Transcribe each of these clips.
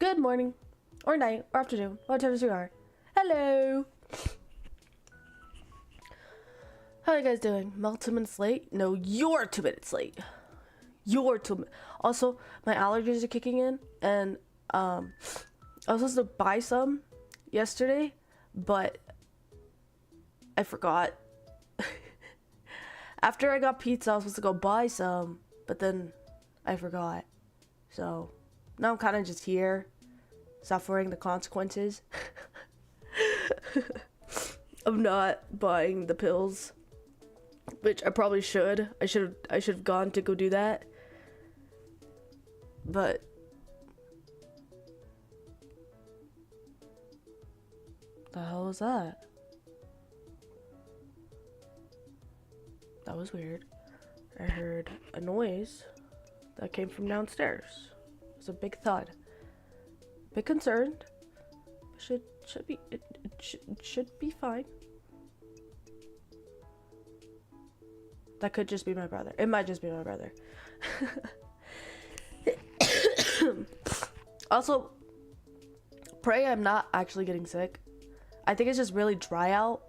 Good morning, or night, or afternoon, whatever you are. Hello! How are you guys doing? Mel 2 minutes late? No, you're 2 minutes late. You're 2 minutes. Also, my allergies are kicking in, and I was supposed to buy some yesterday, but I forgot. After I got pizza, I was supposed to go buy some, but then I forgot. So now I'm kind of just here, suffering the consequences of not buying the pills, which I probably should. I should have gone to go do that, but the hell was that? That was weird. I heard a noise that came from downstairs. It was a big thud. Bit concerned. It should be fine. That could just be my brother. It might just be my brother. Also, pray I'm not actually getting sick. I think it's just really dry out.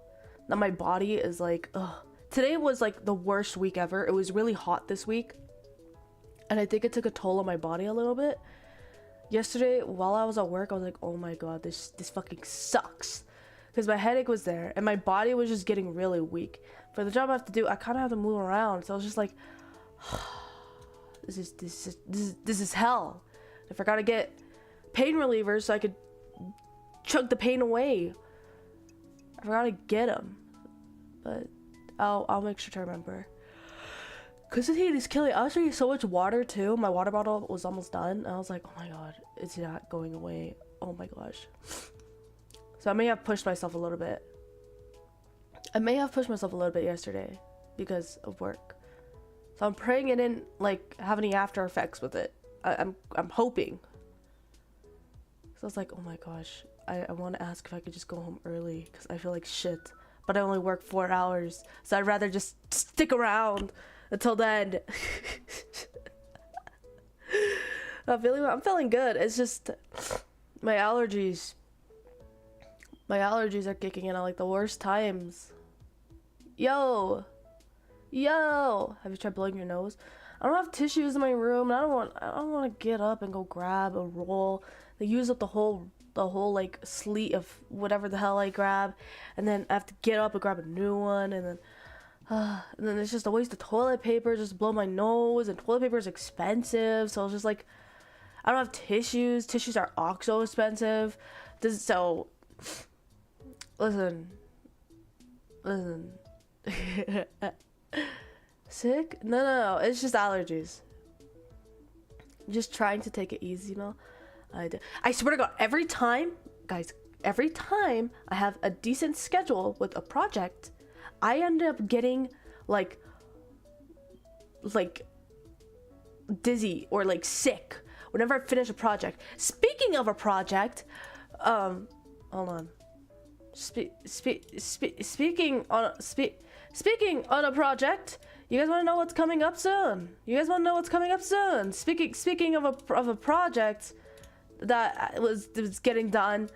That my body is like, ugh. Today was like the worst week ever. It was really hot this week, and I think it took a toll on my body a little bit. Yesterday, while I was at work, I was like, oh my god, this fucking sucks. Because my headache was there, and my body was just getting really weak. For the job I have to do, I kind of have to move around. So I was just like, this is hell. If I gotta get pain relievers so I could chug the pain away, I forgot to get them. But I'll make sure to remember. Cause the heat is killing. I was drinking so much water too. My water bottle was almost done. And I was like, oh my god, it's not going away. Oh my gosh. So I may have pushed myself a little bit. Yesterday because of work. So I'm praying it didn't like have any after effects with it. I'm hoping. So I was like, oh my gosh, I want to ask if I could just go home early because I feel like shit. But I only work 4 hours, so I'd rather just stick around until then. I'm feeling good. It's just my allergies are kicking in at like the worst times. Yo, have you tried blowing your nose? I don't have tissues in my room. I don't want to get up and go grab a roll. They use up the whole like sleeve of whatever the hell I grab, and then I have to get up and grab a new one, and then And then it's just a waste of toilet paper, just blow my nose, and toilet paper is expensive, so it's just like, I don't have tissues. Tissues are also expensive. So, listen. Sick? No, it's just allergies. Just trying to take it easy, you know? I swear to God, every time, guys, every time I have a decent schedule with a project, I end up getting like dizzy or like sick whenever I finish a project. Speaking of a project, hold on. Speaking on a project, you guys want to know what's coming up soon? Speaking of a project that was getting done.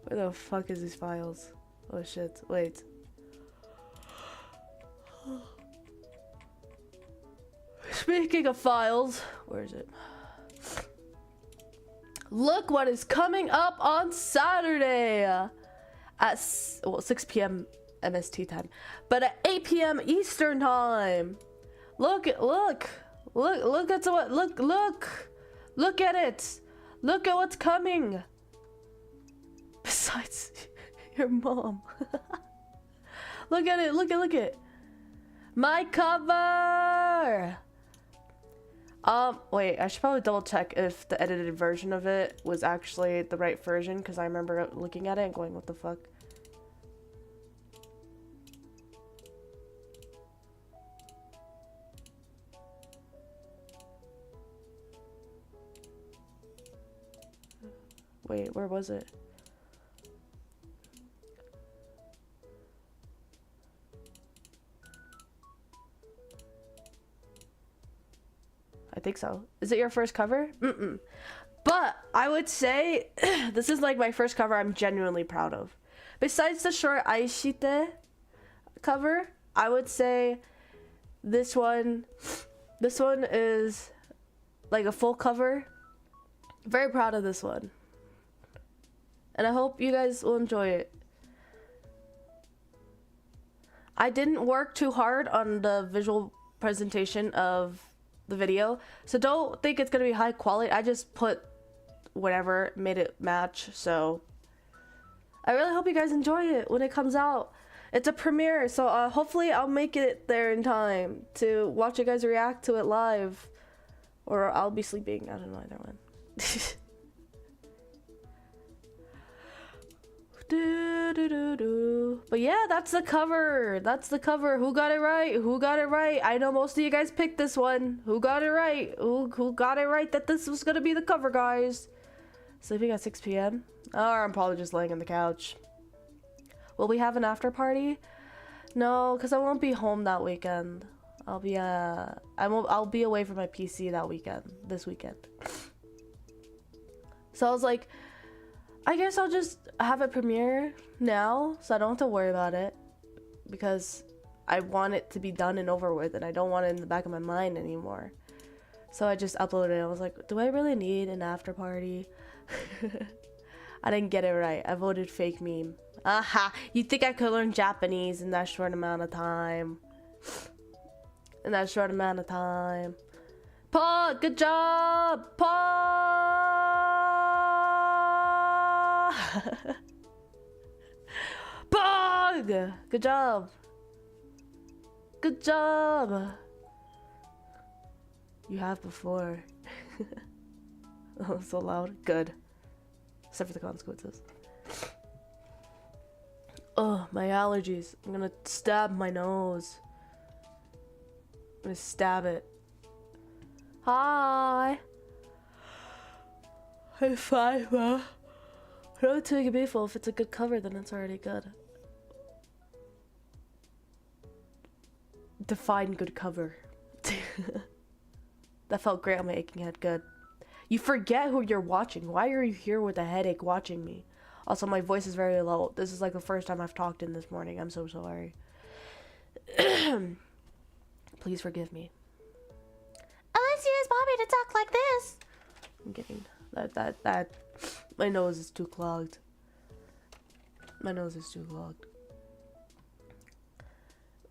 Where the fuck is these files? Oh shit, wait. Speaking of files, where is it? Look what is coming up on Saturday at 6 p.m. MST time, but at 8 p.m. Eastern time. Look at what look at it. Look at what's coming. Besides your mom. Look at it. My cover. Wait, I should probably double check if the edited version of it was actually the right version, because I remember looking at it and going, what the fuck? Wait, where was it? I think so. Is it your first cover? But I would say this is like my first cover I'm genuinely proud of. Besides the short Aishite cover, I would say this one is like a full cover. Very proud of this one. And I hope you guys will enjoy it. I didn't work too hard on the visual presentation of the video, so don't think it's gonna be high quality. I just put whatever, made it match, so I really hope you guys enjoy it when it comes out. It's a premiere, so hopefully I'll make it there in time to watch you guys react to it live, or I'll be sleeping. I don't know, either one. But yeah, that's the cover. Who got it right? I know most of you guys picked this one. Who got it right? Who got it right that this was gonna be the cover, guys? Sleeping at 6 p.m. or I'm probably just laying on the couch. Will we have an after party? No, because I won't be home that weekend. I'll be away from my PC this weekend. So I was like, I guess I'll just have a premiere now, so I don't have to worry about it, because I want it to be done and over with, and I don't want it in the back of my mind anymore. So I just uploaded it. I was like, do I really need an after party? I didn't get it right. I voted fake meme. Aha! You think I could learn Japanese in that short amount of time? Paul, good job! Paul! Bug! Good job. You have before. Oh, so loud. Good. Except for the consequences. Oh, my allergies. I'm gonna stab my nose. I'm gonna stab it. Hi! High five, man. Don't take it beautiful. If it's a good cover, then it's already good. Define good cover. That felt great on my aching head. Good. You forget who you're watching. Why are you here with a headache watching me? Also, my voice is very low. This is like the first time I've talked in this morning. I'm so sorry. Please forgive me. Unless you guys want me to talk like this. I'm kidding. That. My nose is too clogged.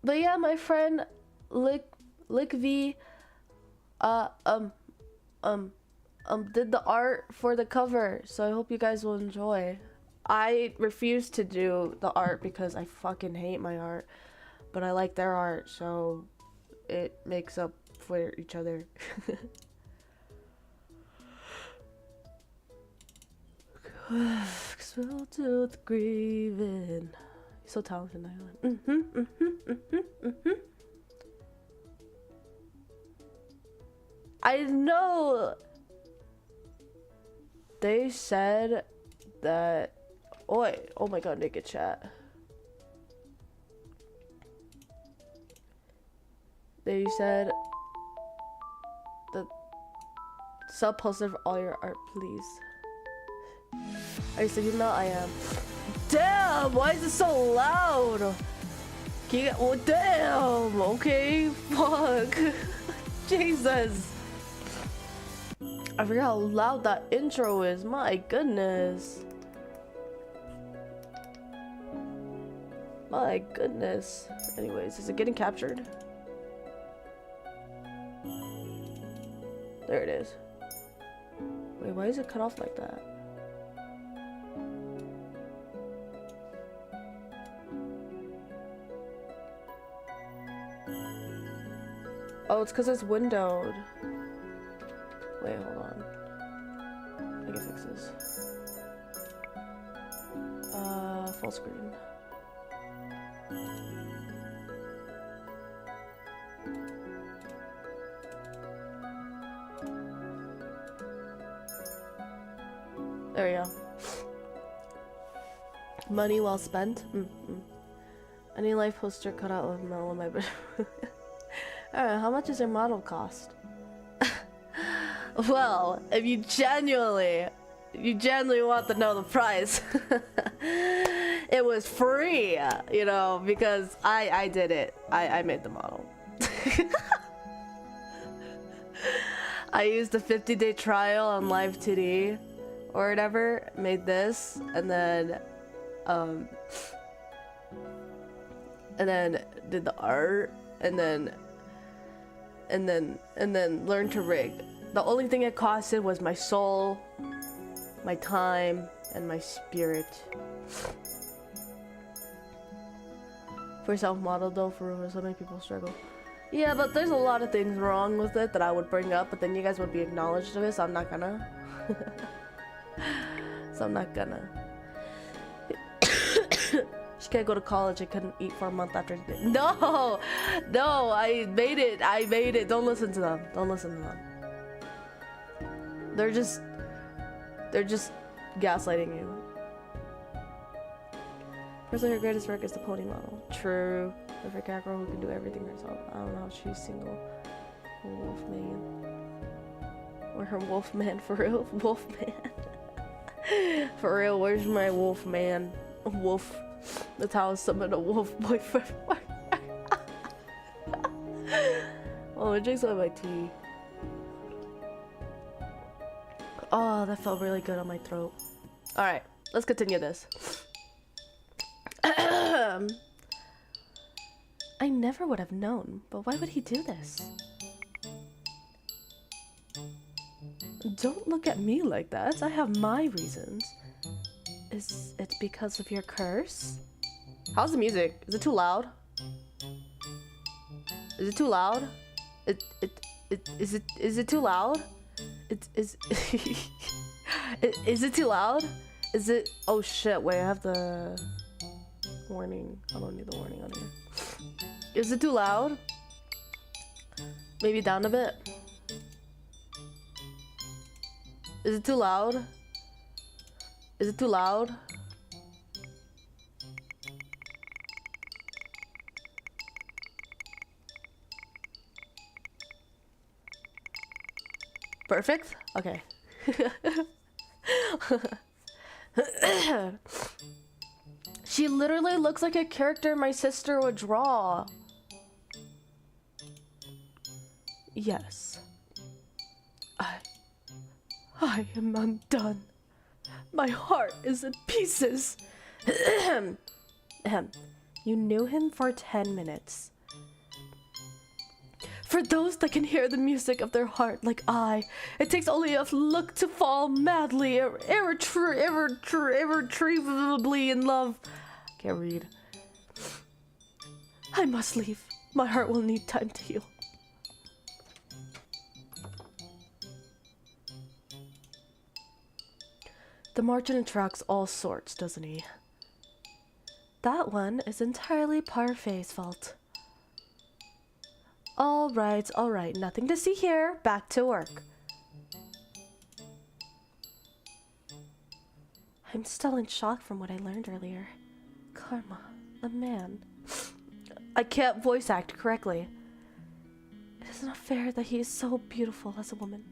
But yeah, my friend Lick V did the art for the cover, so I hope you guys will enjoy. I refuse to do the art because I fucking hate my art, but I like their art, so it makes up for each other. Filled to the grieving. You're so talented, Nylan. I know. They said that. Oh my god, naked chat. They said the sub poster for all your art, please. Are you saying no? I am. Damn! Why is it so loud? Can you get? Oh damn! Okay, fuck. Jesus. I forgot how loud that intro is. My goodness. My goodness. Anyways, is it getting captured? There it is. Wait, why is it cut off like that? Oh, it's because it's windowed. Wait, hold on. I can fix this. Full screen. There we go. Money well spent. Any life poster cut out of Mel in my bedroom. Alright, how much does your model cost? Well, if you genuinely want to know the price, it was free, you know, because I did it. I made the model. I used a 50-day trial on Live 2D or whatever, made this, and then did the art, and then learned to rig. The only thing it costed was my soul, my time, and my spirit. For self-model though, for real, so many people struggle. Yeah, but there's a lot of things wrong with it that I would bring up, but then you guys would be acknowledged of it, so I'm not gonna. She can't go to college. I couldn't eat for a month after. No, I made it. Don't listen to them. They're just gaslighting you. Personally, her greatest work is the pony model. True. The freak cat girl who can do everything herself. I don't know if she's single. Wolfman. Or her wolfman, for real? Wolfman. For real, where's my wolfman? Wolf. That's how I summoned a wolf boyfriend. Oh, it drinks on my tea. Oh, that felt really good on my throat. Alright, let's continue this. I never would have known, but why would he do this? Don't look at me like that. I have my reasons. Is it because of your curse? How's the music? Is it too loud? Is it too loud? Is it too loud? Is it too loud? Is it? Oh shit! Wait, I have the warning. I don't need the warning on here. Is it too loud? Maybe down a bit. Is it too loud? Is it too loud? Perfect? Okay. She literally looks like a character my sister would draw. Yes. I am undone. My heart is in pieces. You knew him for 10 minutes. For those that can hear the music of their heart like I, it takes only a look to fall madly, irretrievably in love. Can't read. I must leave. My heart will need time to heal. The margin attracts all sorts, doesn't he? That one is entirely Parfait's fault. All right, nothing to see here. Back to work. I'm still in shock from what I learned earlier. Karma, a man. I can't voice act correctly. It is not fair that he is so beautiful as a woman.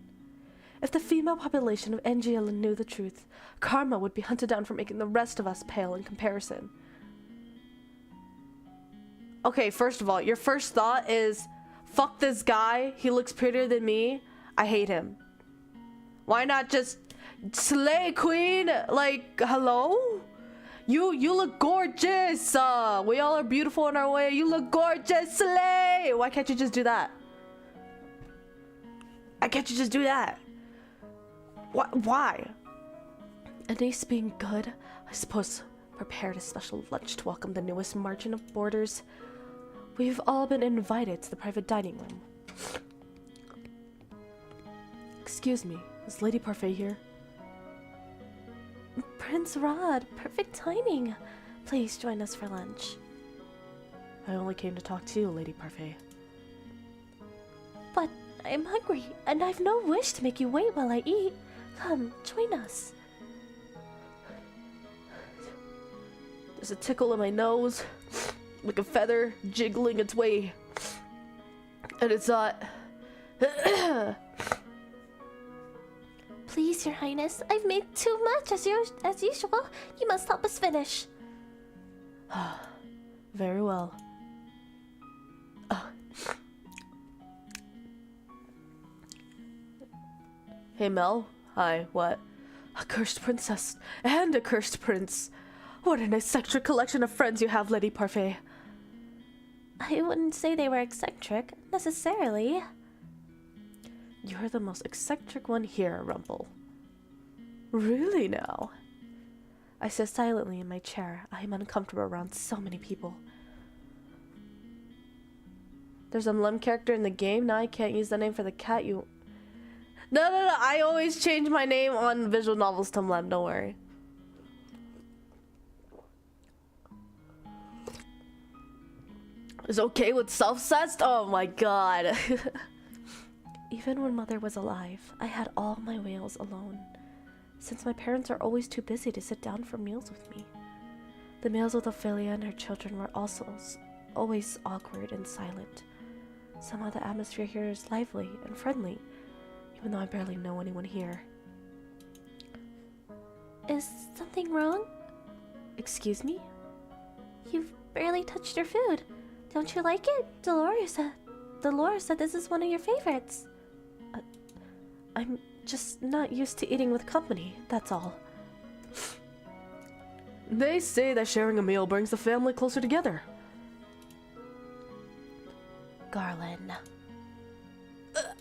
If the female population of Angela knew the truth, Karma would be hunted down for making the rest of us pale in comparison. Okay, first of all, your first thought is, fuck this guy, he looks prettier than me, I hate him. Why not just slay, queen? Like, hello? You look gorgeous. We all are beautiful in our way. You look gorgeous, slay. Why can't you just do that? Why can't you just do that? Why? Anise being good, I suppose prepared a special lunch to welcome the newest margin of boarders. We've all been invited to the private dining room. Excuse me, is Lady Parfait here? Prince Rod, perfect timing. Please join us for lunch. I only came to talk to you, Lady Parfait. But I'm hungry, and I've no wish to make you wait while I eat. Come, join us. There's a tickle in my nose, like a feather jiggling its way. And it's not... Please, Your Highness, I've made too much as usual. You must help us finish. Very well. Hey, Mel. Hi, what? A cursed princess and a cursed prince. What an eccentric collection of friends you have, Lady Parfait. I wouldn't say they were eccentric, necessarily. You're the most eccentric one here, Rumple. Really now? I sit silently in my chair. I am uncomfortable around so many people. There's a Lem character in the game. Now I can't use the name for the cat you... No. I always change my name on visual novels to Lem. Don't worry. Is okay with self-cessed? Oh my god. Even when Mother was alive, I had all my meals alone, since my parents are always too busy to sit down for meals with me. The meals with Ophelia and her children were also always awkward and silent. Somehow the atmosphere here is lively and friendly, even though I barely know anyone here. Is something wrong? Excuse me? You've barely touched your food. Don't you like it? Dolores said this is one of your favorites. I'm just not used to eating with company, that's all. They say that sharing a meal brings the family closer together. Garland.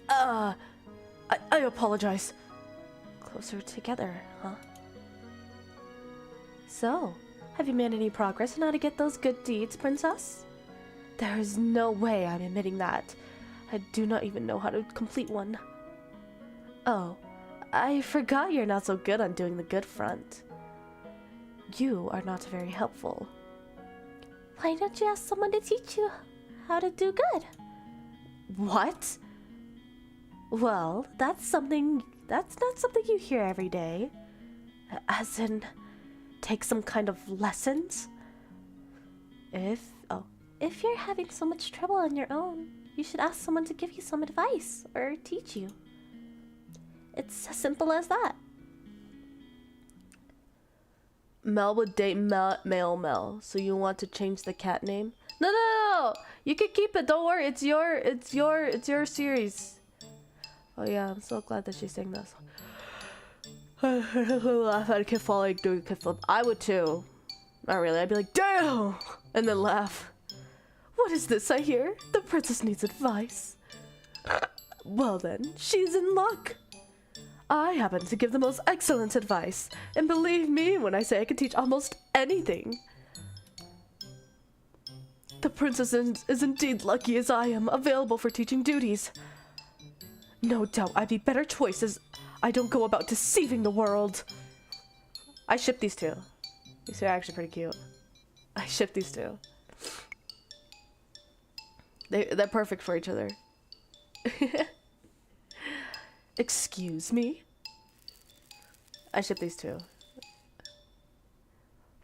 I apologize. Closer together, huh? So, have you made any progress on how to get those good deeds, Princess? There is no way I'm admitting that. I do not even know how to complete one. Oh, I forgot you're not so good on doing the good front. You are not very helpful. Why don't you ask someone to teach you how to do good? What? Well, that's not something you hear every day. As in, take some kind of lessons? If you're having so much trouble on your own, you should ask someone to give you some advice or teach you. It's as simple as that. Mel would date Mel. So you want to change the cat name? No. You can keep it. Don't worry. It's your series. Oh yeah, I'm so glad that she sang that song. Laugh at a kid falling doing a kid flip. I would too. Not really. I'd be like, damn, and then laugh. What is this I hear? The princess needs advice. Well then, she's in luck. I happen to give the most excellent advice, and believe me when I say I can teach almost anything. The princess is indeed lucky as I am, available for teaching duties. No doubt I'd be better choice as I don't go about deceiving the world. I ship these two. These two are actually pretty cute. I ship these two. They're perfect for each other. Excuse me? I ship these two.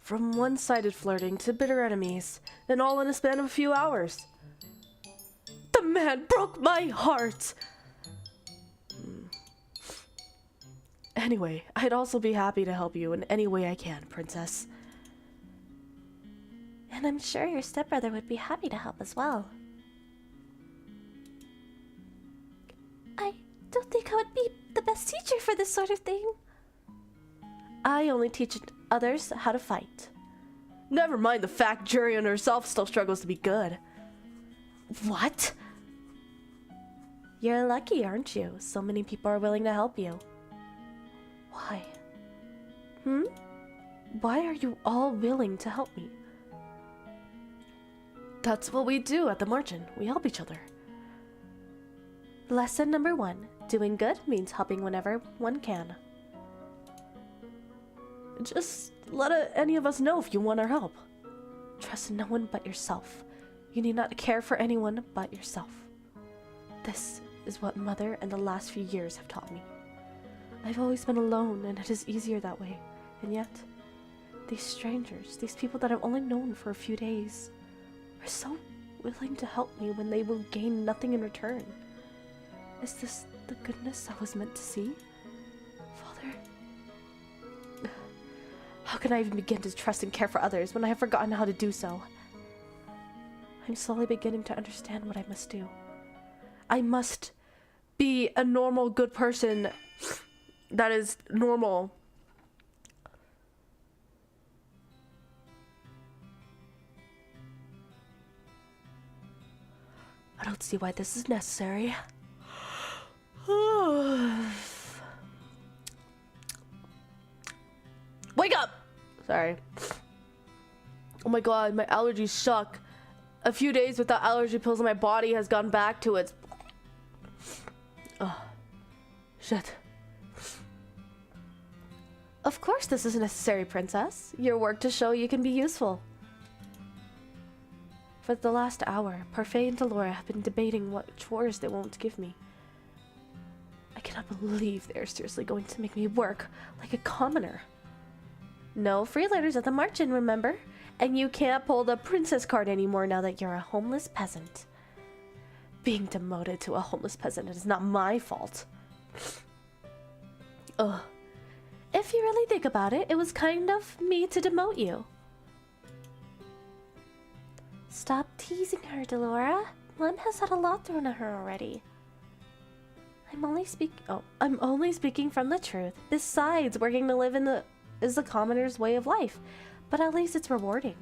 From one-sided flirting to bitter enemies, and all in a span of a few hours. The man broke my heart! Anyway, I'd also be happy to help you in any way I can, princess. And I'm sure your stepbrother would be happy to help as well. I don't think I would be the best teacher for this sort of thing. I only teach others how to fight. Never mind the fact Jurian herself still struggles to be good. What? You're lucky, aren't you? So many people are willing to help you. Why? Why are you all willing to help me? That's what we do at the Margin. We help each other. Lesson number 1. Doing good means helping whenever one can. Just let any of us know if you want our help. Trust no one but yourself. You need not care for anyone but yourself. This is what Mother and the last few years have taught me. I've always been alone, and it is easier that way. And yet, these strangers, these people that I've only known for a few days, are so willing to help me when they will gain nothing in return. Is this the goodness I was meant to see? Father? How can I even begin to trust and care for others when I have forgotten how to do so? I'm slowly beginning to understand what I must do. I must be a normal, good person that is normal. I don't see why this is necessary. Wake up! Sorry. Oh my god, my allergies suck. A few days without allergy pills and my body has gone back to its... Oh. Shit. Of course this is necessary, princess. Your work to show you can be useful. For the last hour, Parfait and Delora have been debating what chores they won't give me. I cannot believe they are seriously going to make me work like a commoner. No free letters at the Margin, remember? And you can't pull the princess card anymore now that you're a homeless peasant. Being demoted to a homeless peasant is not my fault. Ugh. If you really think about it, it was kind of me to demote you. Stop teasing her, Delora. Lem has had a lot thrown at her already. I'm only speaking from the truth. Besides, working to live is the commoner's way of life, but at least it's rewarding.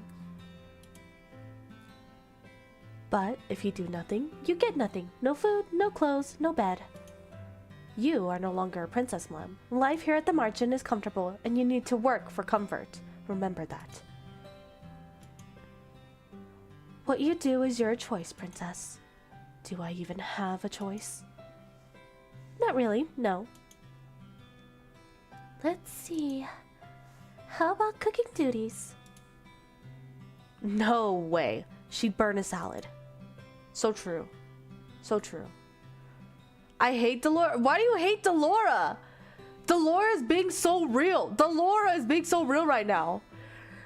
But if you do nothing, you get nothing. No food, no clothes, no bed. You are no longer a princess, Lem. Life here at the Margin is comfortable, and you need to work for comfort. Remember that. What you do is your choice, princess. Do I even have a choice? Not really, no. Let's see. How about cooking duties? No way. She'd burn a salad. So true. So true. I hate Delora. Why do you hate Delora? Delora is being so real. Delora is being so real right now.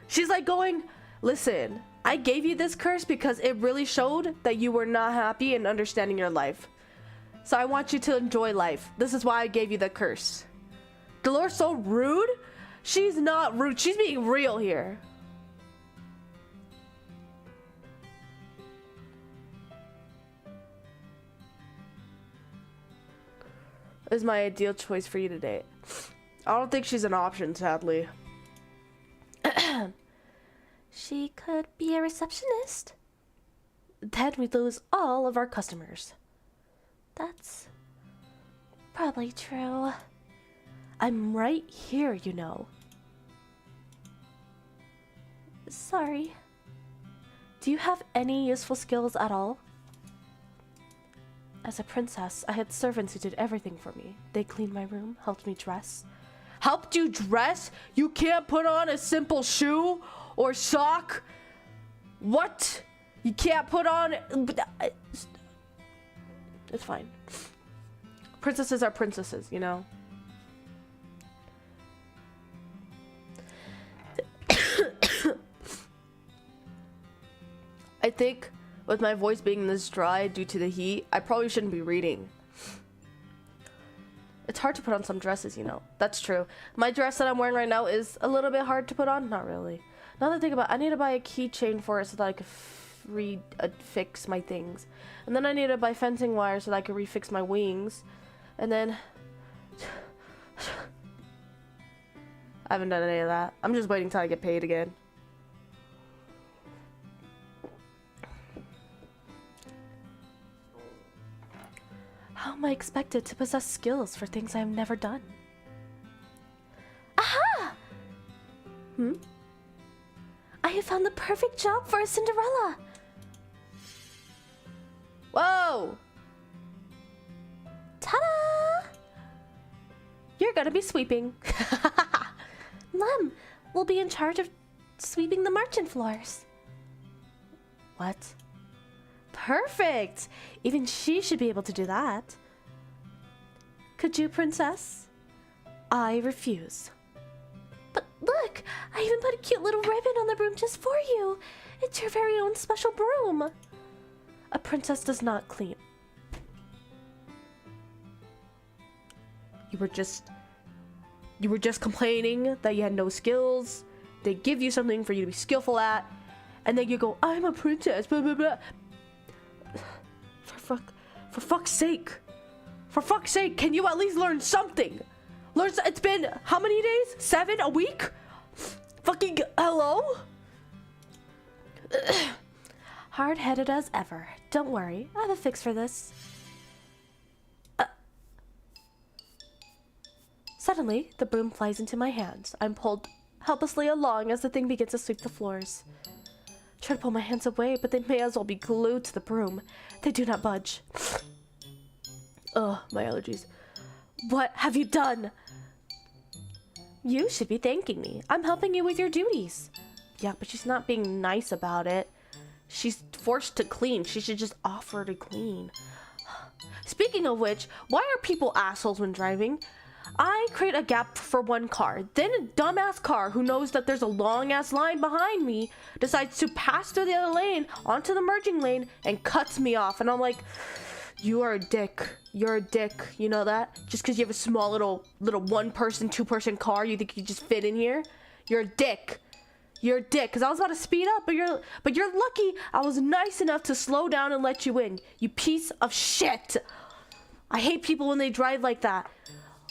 She's like going, listen, I gave you this curse because it really showed that you were not happy and understanding your life. So I want you to enjoy life. This is why I gave you the curse. Delora's so rude. She's not rude. She's being real here. Is my ideal choice for you to date. I don't think she's an option, sadly. She could be a receptionist. Then we'd lose all of our customers. That's probably true. I'm right here, you know. Sorry. Do you have any useful skills at all? As a princess, I had servants who did everything for me. They cleaned my room, helped me dress. Helped you dress? You can't put on a simple shoe or sock? What? You can't put on... It's fine. Princesses are princesses, you know? I think with my voice being this dry due to the heat, I probably shouldn't be reading. It's hard to put on some dresses, you know. That's true. My dress that I'm wearing right now is a little bit hard to put on. Not really. Now that I think about it, I need to buy a keychain for it so that I could fix my things. And then I need to buy fencing wire so that I can refix my wings. And then... I haven't done any of that. I'm just waiting till I get paid again. How am I expected to possess skills for things I have never done? Aha! I have found the perfect job for a Cinderella! Whoa! Ta-da! You're gonna be sweeping. Lem will be in charge of sweeping the merchant floors. What? Perfect! Even she should be able to do that. Could you, princess? I refuse. But look! I even put a cute little ribbon on the broom just for you! It's your very own special broom! A princess does not clean. You were just complaining that you had no skills. They give you something for you to be skillful at. And then you go, I'm a princess, blah, blah, blah. For fuck's sake. For fuck's sake, can you at least learn something? It's been how many days? 7? A week? Fucking hello? Hard-headed as ever. Don't worry, I have a fix for this. Suddenly, the broom flies into my hands. I'm pulled helplessly along as the thing begins to sweep the floors. Try to pull my hands away, but they may as well be glued to the broom. They do not budge. Ugh, my allergies. What have you done? You should be thanking me. I'm helping you with your duties. Yeah, but she's not being nice about it. She's forced to clean. She should just offer to clean. Speaking of which, why are people assholes when driving? I create a gap for one car. Then a dumbass car who knows that there's a long ass line behind me decides to pass through the other lane onto the merging lane and cuts me off. And I'm like, you are a dick. You're a dick. You know that? Just because you have a small little one person, 2-person car, you think you just fit in here? You're a dick. You're a dick. Because I was about to speed up, but you're lucky I was nice enough to slow down and let you in. You piece of shit. I hate people when they drive like that.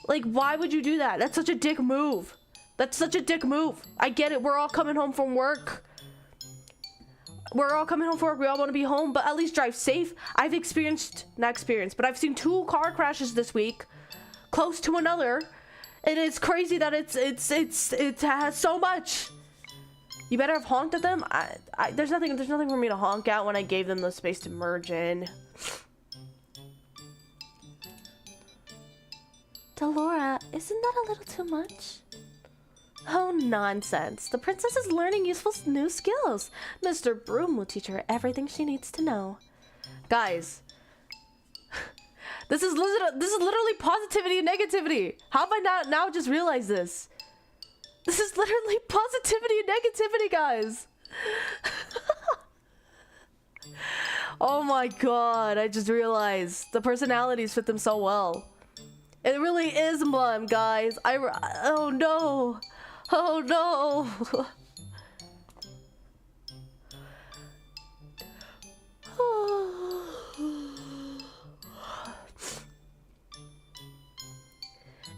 Like, why would you do that? That's such a dick move. That's such a dick move. I get it. We're all coming home from work. We're all coming home from work. We all want to be home, but at least drive safe. I've but I've seen 2 car crashes this week, close to another, and it's crazy that it has so much. You better have honked at them. There's nothing for me to honk at when I gave them the space to merge in. Delora, isn't that a little too much? Oh, nonsense. The princess is learning useful new skills. Mr. Broom will teach her everything she needs to know. Guys, this is literally positivity and negativity. How have I not now just realized this? This is literally positivity and negativity, guys. Oh my god, I just realized the personalities fit them so well. It really is Blum, guys. Oh no. Oh no.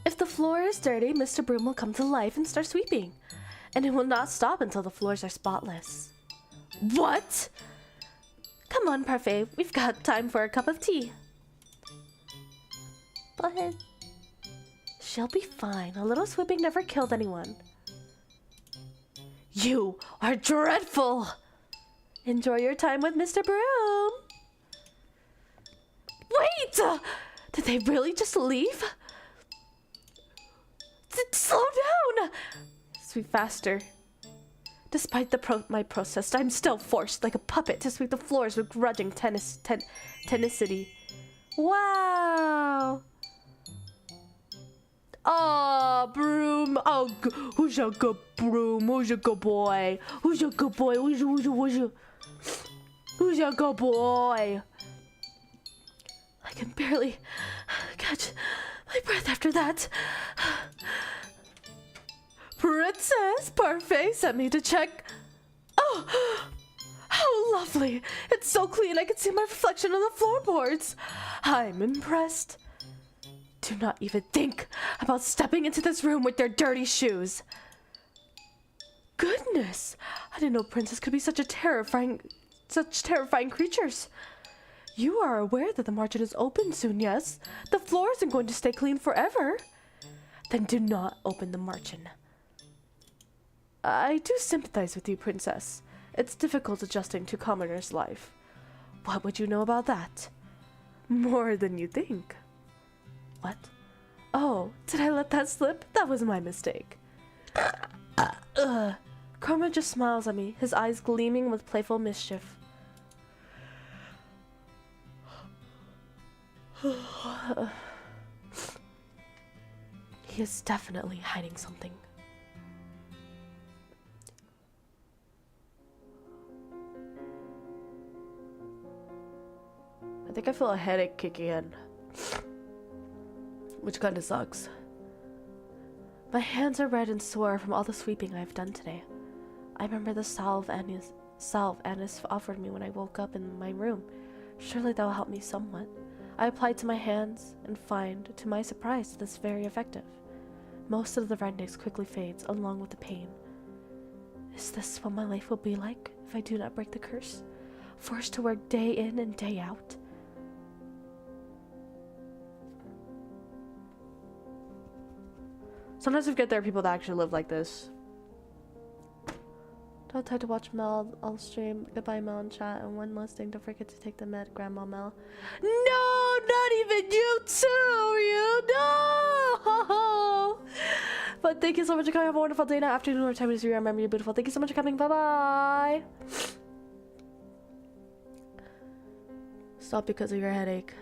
If the floor is dirty, Mr. Broom will come to life and start sweeping. And it will not stop until the floors are spotless. What? Come on, Parfait. We've got time for a cup of tea. But She'll be fine. A little swooping never killed anyone. You are dreadful! Enjoy your time with Mr. Broom. Wait! Did they really just leave? Slow down! Sweep faster. Despite my protest, I'm still forced like a puppet to sweep the floors with grudging tenacity. Wow! Oh, Broom. Oh, who's your good Broom? Who's your good boy? Who's your good boy? Who's your good boy? I can barely catch my breath after that. Princess Parfait sent me to check. Oh, how lovely. It's so clean I can see my reflection on the floorboards. I'm impressed. Do not even think about stepping into this room with their dirty shoes. Goodness, I didn't know princess could be such terrifying creatures. You are aware that the margin is open soon, yes? The floor isn't going to stay clean forever. Then do not open the margin. I do sympathize with you, princess. It's difficult adjusting to commoner's life. What would you know about that? More than you think. What? Oh, did I let that slip? That was my mistake. Chroma just smiles at me, his eyes gleaming with playful mischief. He is definitely hiding something. I think I feel a headache kicking in, which kind of sucks. My hands are red and sore from all the sweeping I've done today. I remember the salve Annis offered me when I woke up in my room. Surely that will help me somewhat. I applied to my hands and find, to my surprise, this very effective. Most of the redness quickly fades, along with the pain. Is this what my life will be like if I do not break the curse? Forced to work day in and day out? Sometimes we forget there are people that actually live like this. Don't time to watch Mel. I'll stream. Goodbye, Mel, and chat. And one last thing, don't forget to take the med, Grandma Mel. No, not even you too, you no. But thank you so much for coming. Have a wonderful day, night, afternoon, or time it is. You remember you're beautiful. Thank you so much for coming. Bye bye. Stop because of your headache.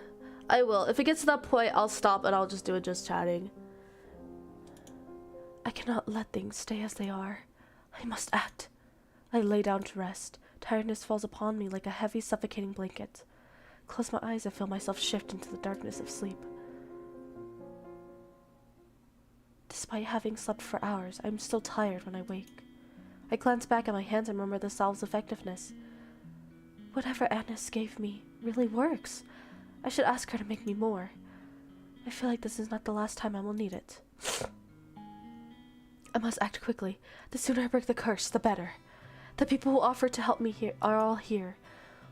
I will. If it gets to that point, I'll stop and I'll just do it just chatting. I cannot let things stay as they are. I must act. I lay down to rest. Tiredness falls upon me like a heavy, suffocating blanket. Close my eyes and feel myself shift into the darkness of sleep. Despite having slept for hours, I am still tired when I wake. I glance back at my hands and remember the salve's effectiveness. Whatever Annis gave me really works. I should ask her to make me more. I feel like this is not the last time I will need it. I must act quickly. The sooner I break the curse, the better. The people who offered to help me here are all here.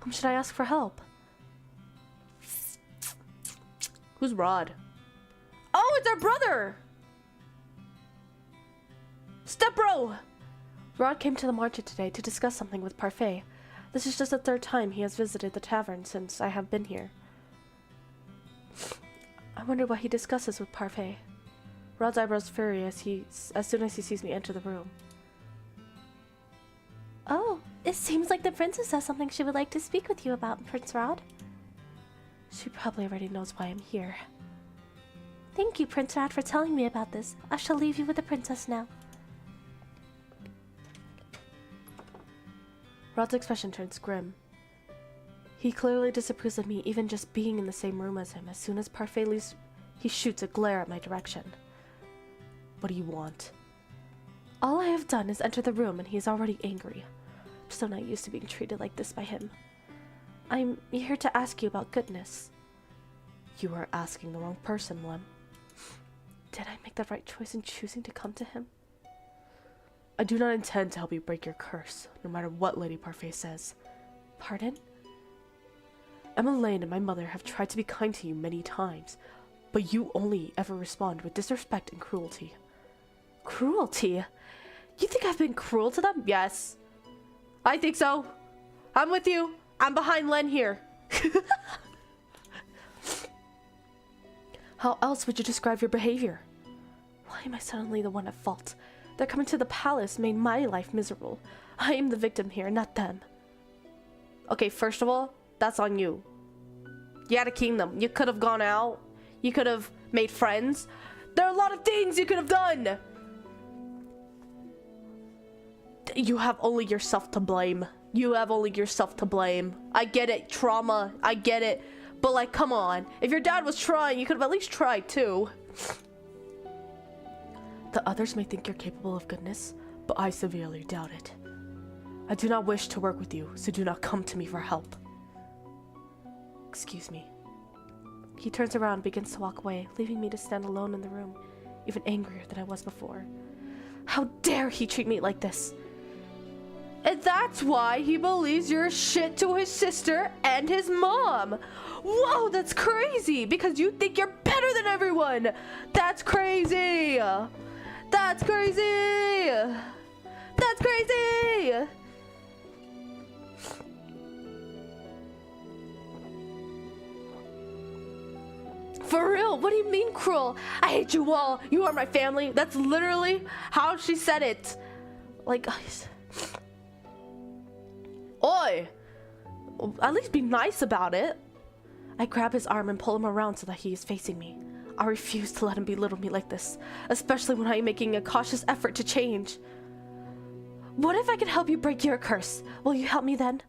Whom should I ask for help? Who's Rod? Oh, it's our brother! Step bro! Rod came to the market today to discuss something with Parfait. This is just the third time he has visited the tavern since I have been here. I wonder what he discusses with Parfait. Rod's eyebrows furry as soon as he sees me enter the room. Oh, it seems like the princess has something she would like to speak with you about, Prince Rod. She probably already knows why I'm here. Thank you, Prince Rod, for telling me about this. I shall leave you with the princess now. Rod's expression turns grim. He clearly disapproves of me even just being in the same room as him. As soon as Parfait leaves, he shoots a glare at my direction. What do you want? All I have done is enter the room and he is already angry. I'm so not used to being treated like this by him. I'm here to ask you about goodness. You are asking the wrong person, Lem. Did I make the right choice in choosing to come to him? I do not intend to help you break your curse, no matter what Lady Parfait says. Pardon? Emma Lane and my mother have tried to be kind to you many times, but you only ever respond with disrespect and cruelty. Cruelty? You think I've been cruel to them? Yes. I think so. I'm with you. I'm behind Len here. How else would you describe your behavior? Why am I suddenly the one at fault? Their coming to the palace made my life miserable. I am the victim here, not them. Okay, first of all, that's on you. You had a kingdom. You could have gone out. You could have made friends. There are a lot of things you could have done. You have only yourself to blame. You have only yourself to blame. I get it, trauma. I get it. But like, come on. If your dad was trying, you could have at least tried too. The others may think you're capable of goodness, but I severely doubt it. I do not wish to work with you, so do not come to me for help. Excuse me. He turns around and begins to walk away, leaving me to stand alone in the room, even angrier than I was before. How dare he treat me like this? And that's why he believes you're shit to his sister and his mom. Whoa, that's crazy, because you think you're better than everyone. That's crazy. That's crazy. That's crazy. For real, what do you mean cruel? I hate you all. You are my family. That's literally how she said it. Like, oi, at least be nice about it. I grab his arm and pull him around so that he is facing me. I refuse to let him belittle me like this, especially when I am making a cautious effort to change. What if I can help you break your curse? Will you help me then?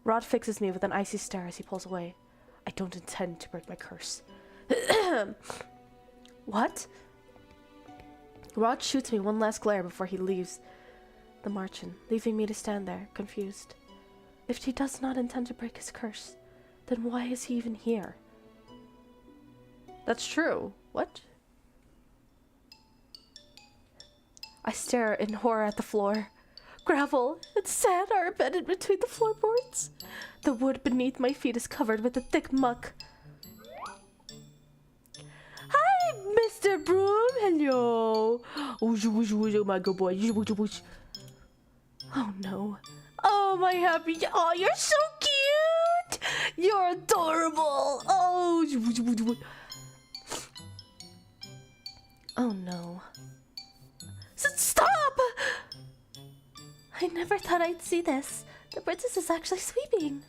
Rod fixes me with an icy stare as he pulls away. I don't intend to break my curse. What? Rod shoots me one last glare before he leaves the marchen, leaving me to stand there, confused. If he does not intend to break his curse, then why is he even here? That's true. What? I stare in horror at the floor. Gravel and sand are embedded between the floorboards. The wood beneath my feet is covered with a thick muck. Hi, Mr. Broom. Hello. Oh, my good boy. Oh no. Oh, my happy. Oh, you're so cute. You're adorable. Oh. Oh no. Stop! I never thought I'd see this. The princess is actually sweeping.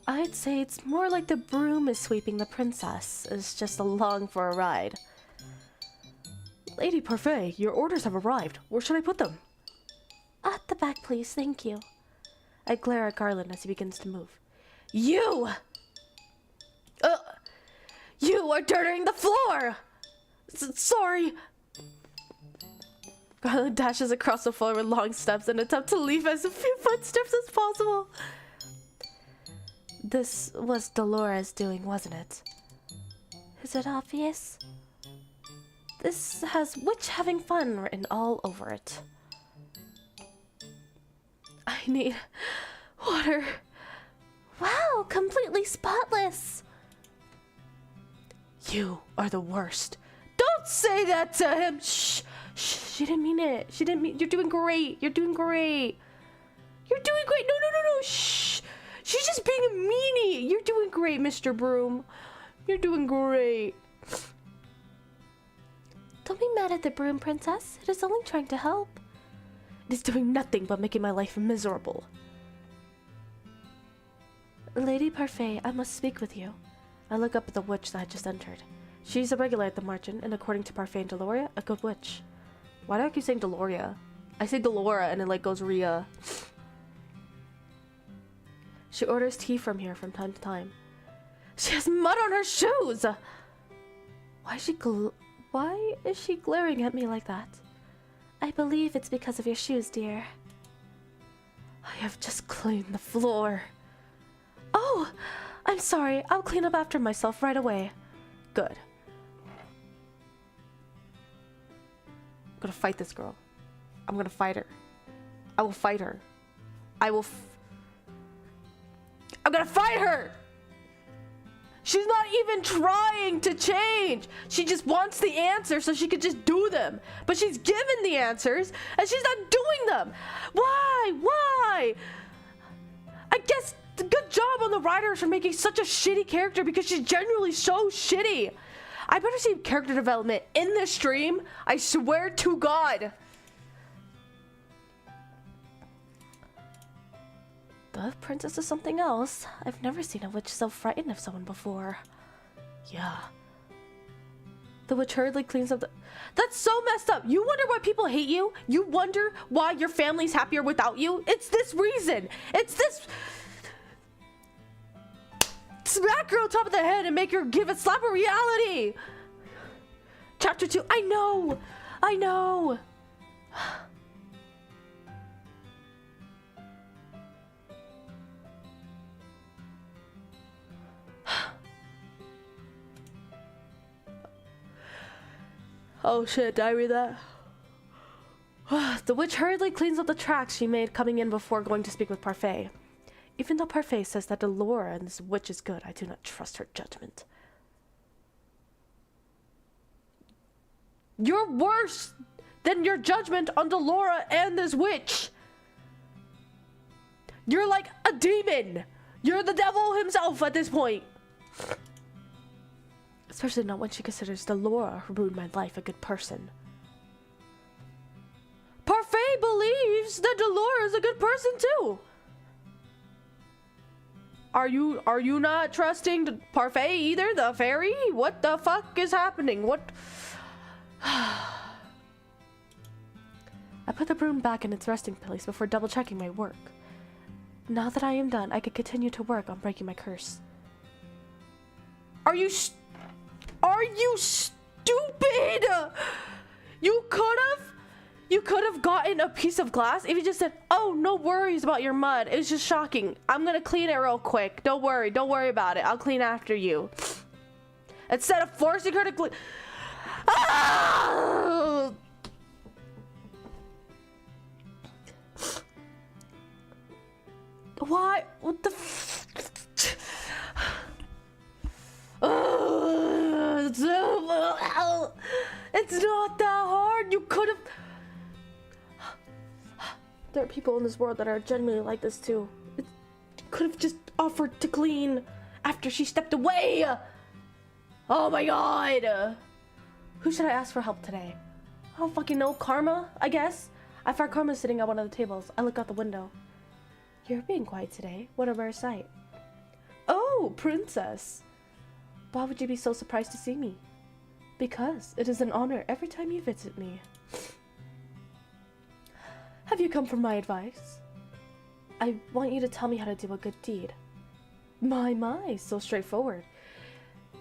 I'd say it's more like the broom is sweeping the princess. Is just along for a ride. Lady Parfait, your orders have arrived. Where should I put them? At the back, please. Thank you. I glare at Garland as he begins to move. You! You are dirtying the floor! Sorry. Garland dashes across the floor with long steps and attempts to leave as few footsteps as possible. This was Dolores doing, wasn't it? Is it obvious? This has witch having fun written all over it. I need water. Wow, completely spotless. You are the worst. Don't say that to him. Shh. She didn't mean it. She didn't mean. You're doing great. You're doing great. You're doing great. No. Shh. She's just being a meanie. You're doing great, Mr. Broom. You're doing great. Don't be mad at the broom, princess. It is only trying to help. It is doing nothing but making my life miserable. Lady Parfait, I must speak with you. I look up at the witch that had just entered. She's a regular at the margin, and according to Parfait and Deloria, a good witch. Why do I keep saying Deloria? I say Delora and it like goes Rhea. She orders tea from here from time to time. She has mud on her shoes! Why is she glaring at me like that? I believe it's because of your shoes, dear. I have just cleaned the floor. Oh! I'm sorry. I'll clean up after myself right away. Good. I'm gonna fight this girl. I'm gonna fight her. I will fight her. I'm gonna fight her! She's not even trying to change. She just wants the answers so she could just do them. But she's given the answers and she's not doing them. Why? Why? I guess good job on the writers for making such a shitty character because she's genuinely so shitty. I better see character development in this stream. I swear to God. The princess is something else. I've never seen a witch so frightened of someone before. Yeah. The witch hurriedly cleans up the... That's so messed up. You wonder why people hate you? You wonder why your family's happier without you? It's this reason. It's this... Smack her on top of the head and make her give a slap of reality. Chapter 2. I know. I know. Oh shit, did I read that? The witch hurriedly cleans up the tracks she made coming in before going to speak with Parfait. Even though Parfait says that Delora and this witch is good, I do not trust her judgment. You're worse than your judgment on Delora and this witch. You're like a demon. You're the devil himself at this point. Especially not when she considers Delora, who ruined my life, a good person. Parfait believes that Delora is a good person too. Are you not trusting Parfait either, the fairy? What the fuck is happening? What? I put the broom back in its resting place before double checking my work. Now that I am done, I could continue to work on breaking my curse. Are you stupid? You could have gotten a piece of glass if you just said, "Oh, no worries about your mud. It's just shocking. I'm gonna clean it real quick. Don't worry about it. I'll clean after you." Instead of forcing her to clean. Ah! Why? What the it's not that hard. You could have. There are people in this world that are genuinely like this too. You could have just offered to clean after she stepped away. Oh my god. Who should I ask for help today? I don't fucking know. Karma, I guess. I find Karma sitting at one of the tables. I look out the window. You're being quiet today. What a rare sight. Oh, princess. Why would you be so surprised to see me? Because it is an honor every time you visit me. Have you come for my advice? I want you to tell me how to do a good deed. My, so straightforward.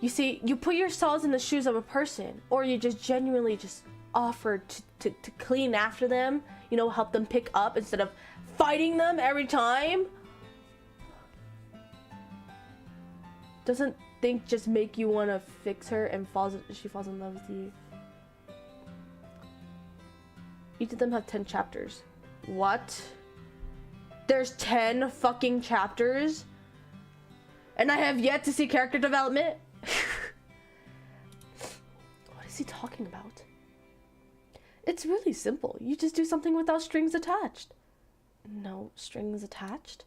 You see, you put yourselves in the shoes of a person, or you just genuinely just offer to clean after them, you know, help them pick up instead of fighting them every time. Doesn't think just make you want to fix her and she falls in love with you. Each of them have 10 chapters. What? There's 10 fucking chapters? And I have yet to see character development? What is he talking about? It's really simple. You just do something without strings attached. No strings attached?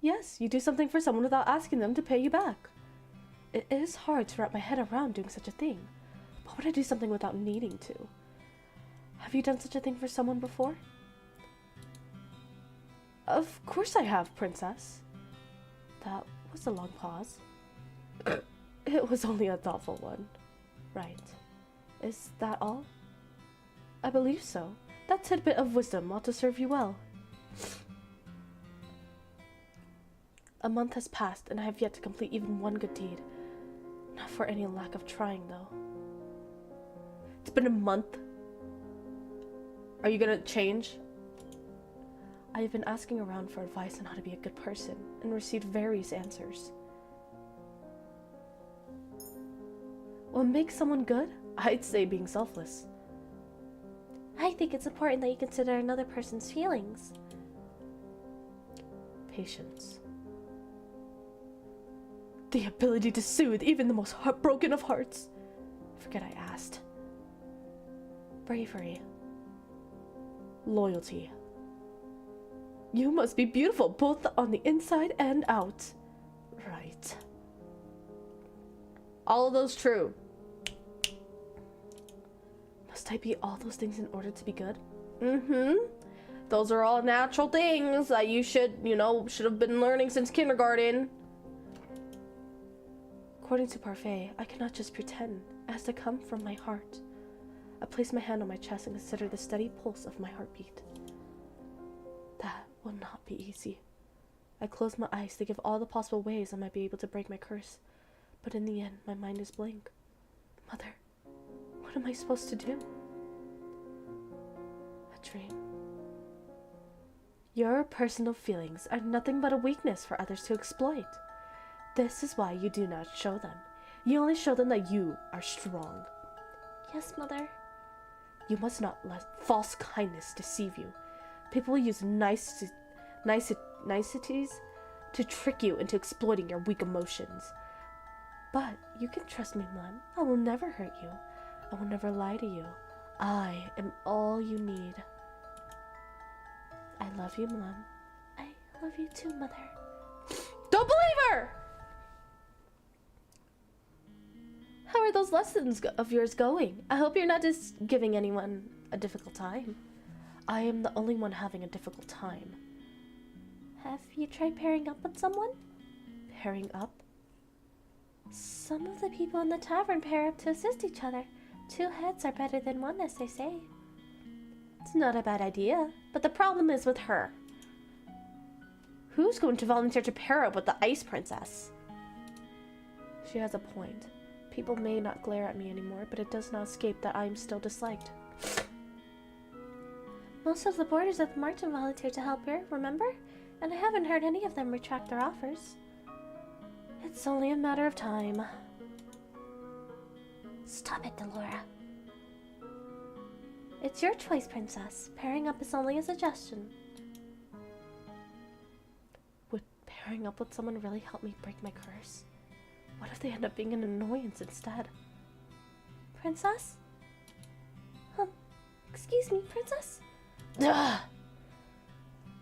Yes, you do something for someone without asking them to pay you back. It is hard to wrap my head around doing such a thing. Why would I do something without needing to? Have you done such a thing for someone before? Of course I have, princess. That was a long pause. It was only a thoughtful one. Right. Is that all? I believe so. That tidbit of wisdom ought to serve you well. A month has passed, and I have yet to complete even one good deed. Not for any lack of trying, though. It's been a month. Are you gonna change? I have been asking around for advice on how to be a good person, and received various answers. What makes someone good? I'd say being selfless. I think it's important that you consider another person's feelings. Patience. The ability to soothe even the most heartbroken of hearts. Forget I asked. Bravery. Loyalty. You must be beautiful both on the inside and out. Right. All of those true. Must I be all those things in order to be good? Mm-hmm. Those are all natural things that you should have been learning since kindergarten. According to Parfait, I cannot just pretend. It has to come from my heart. I place my hand on my chest and consider the steady pulse of my heartbeat. That will not be easy. I close my eyes to give all the possible ways I might be able to break my curse. But in the end, my mind is blank. Mother, what am I supposed to do? A dream. Your personal feelings are nothing but a weakness for others to exploit. This is why you do not show them. You only show them that you are strong. Yes, Mother. You must not let false kindness deceive you. People use niceties to trick you into exploiting your weak emotions. But you can trust me, Mom. I will never hurt you. I will never lie to you. I am all you need. I love you, Mom. I love you too, Mother. Don't believe her! How are those lessons of yours going? I hope you're not just giving anyone a difficult time. I am the only one having a difficult time. Have you tried pairing up with someone? Pairing up? Some of the people in the tavern pair up to assist each other. 2 heads are better than 1, as they say. It's not a bad idea, but the problem is with her. Who's going to volunteer to pair up with the Ice Princess? She has a point. People may not glare at me anymore, but it does not escape that I am still disliked. Most of the boarders at the Martin volunteered to help her, remember? And I haven't heard any of them retract their offers. It's only a matter of time. Stop it, Delora. It's your choice, Princess. Pairing up is only a suggestion. Would pairing up with someone really help me break my curse? What if they end up being an annoyance instead? Princess? Excuse me, Princess? Ugh!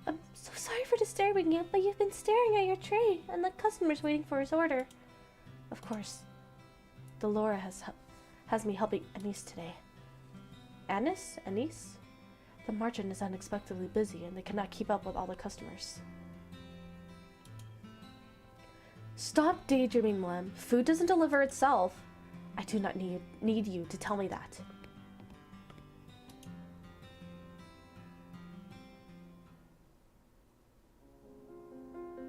I'm so sorry for disturbing you, but you've been staring at your tray, and the customer's waiting for his order. Of course. Delora has me helping Anise today. Anise? The merchant is unexpectedly busy, and they cannot keep up with all the customers. Stop daydreaming, Lem. Food doesn't deliver itself. I do not need you to tell me that.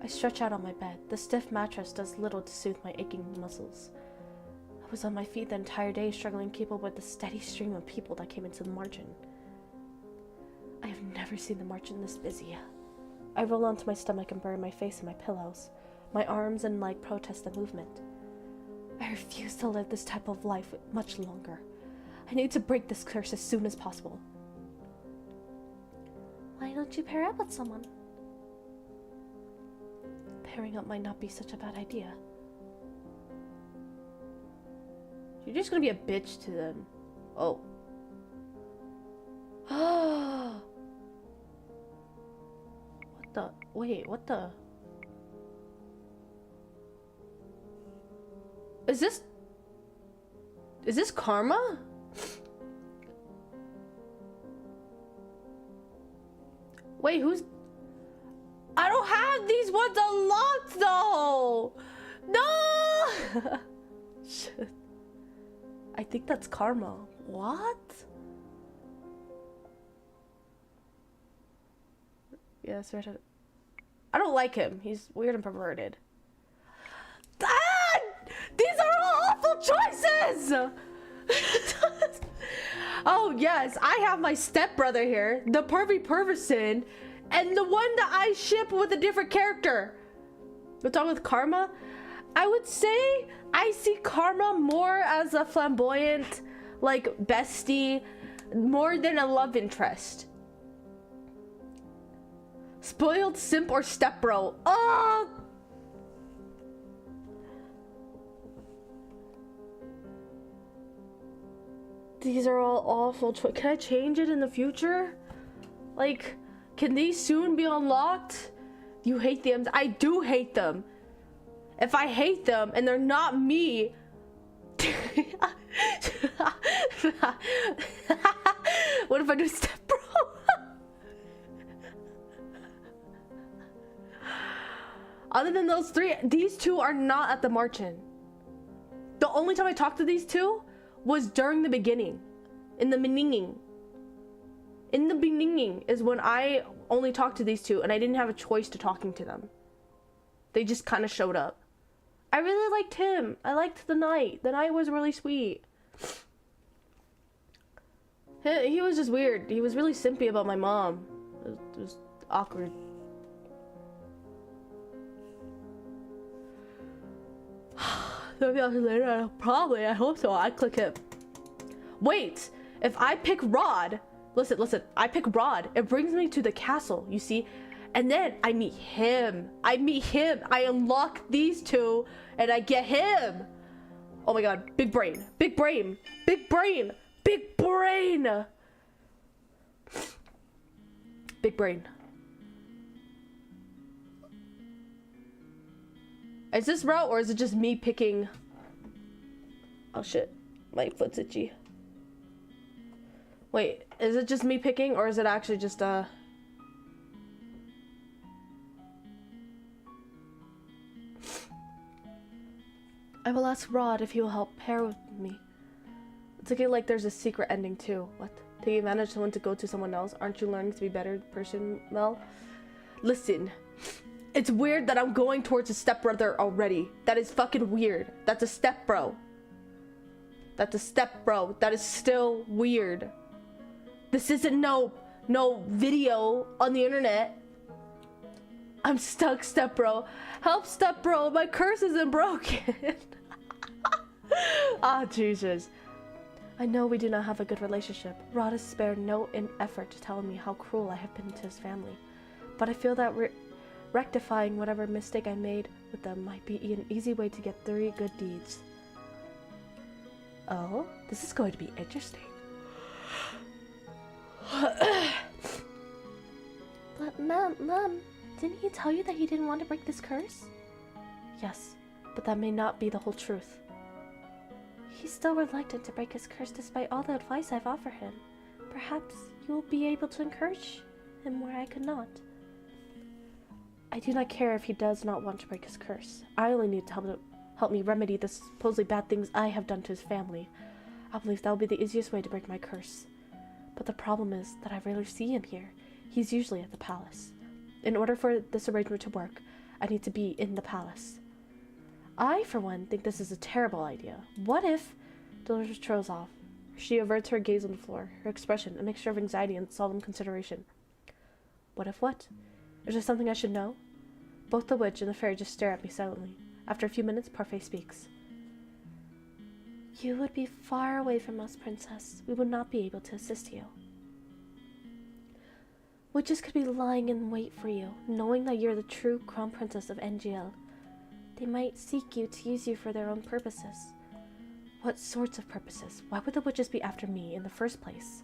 I stretch out on my bed. The stiff mattress does little to soothe my aching muscles. I was on my feet the entire day, struggling to keep up with the steady stream of people that came into the margin. I have never seen the margin this busy. I roll onto my stomach and bury my face in my pillows. My arms and leg protest the movement. I refuse to live this type of life much longer. I need to break this curse as soon as possible. Why don't you pair up with someone? Pairing up might not be such a bad idea. You're just gonna be a bitch to them. Oh. What the? Wait, what the? Is this karma? Wait, who's... I don't have these ones unlocked though! No! Shit. I think that's karma. What? Yeah, that's right. I don't like him. He's weird and perverted. These are all awful choices! Oh, yes. I have my stepbrother here, the pervy perverson, and the one that I ship with a different character. What's wrong with karma? I would say I see karma more as a flamboyant, like, bestie, more than a love interest. Spoiled simp or stepbro. Oh! These are all awful. Can I change it in the future? Like, can these soon be unlocked? You hate them? I do hate them. If I hate them and they're not me. What if I do step bro? Other than those three, these two are not at the march-in. The only time I talked to these two was during the beginning. In the beginning. In the beginning is when I only talked to these two and I didn't have a choice to talking to them. They just kind of showed up. I really liked him. I liked the knight. The knight was really sweet. He was just weird. He was really simpy about my mom. It was awkward. Maybe I'll see later. Probably. I hope so. I click it. Wait. If I pick Rod. Listen. I pick Rod. It brings me to the castle. You see? And then I meet him. I unlock these two. And I get him. Oh my god. Big brain. Big brain. Big brain. Big brain. Big brain. Is this route or is it just me picking? Oh shit. My foot's itchy. Wait, is it just me picking or is it actually just I will ask Rod if he will help pair with me. It's like there's a secret ending too. What? Taking advantage of someone to go to someone else? Aren't you learning to be a better person, Mel? Listen. It's weird that I'm going towards a stepbrother already. That is fucking weird. That's a stepbro. That's a stepbro. That is still weird. This isn't no video on the internet. I'm stuck, stepbro. Help, stepbro. My curse isn't broken. Ah, Jesus. I know we do not have a good relationship. Rod has spared no effort to tell me how cruel I have been to his family. But I feel that rectifying whatever mistake I made with them might be an easy way to get 3 good deeds. Oh, this is going to be interesting. But Mom, didn't he tell you that he didn't want to break this curse? Yes, but that may not be the whole truth. He's still reluctant to break his curse despite all the advice I've offered him. Perhaps you will be able to encourage him where I could not. I do not care if he does not want to break his curse. I only need to help me remedy the supposedly bad things I have done to his family. I believe that will be the easiest way to break my curse. But the problem is that I rarely see him here. He's usually at the palace. In order for this arrangement to work, I need to be in the palace. I, for one, think this is a terrible idea. What if... Dolores trails off. She averts her gaze on the floor, her expression a mixture of anxiety and solemn consideration. What if what? Is there something I should know? Both the witch and the fairy just stare at me silently. After a few minutes, Parfait speaks. You would be far away from us, Princess. We would not be able to assist you. Witches could be lying in wait for you, knowing that you're the true crown princess of NGL. They might seek you to use you for their own purposes. What sorts of purposes? Why would the witches be after me in the first place?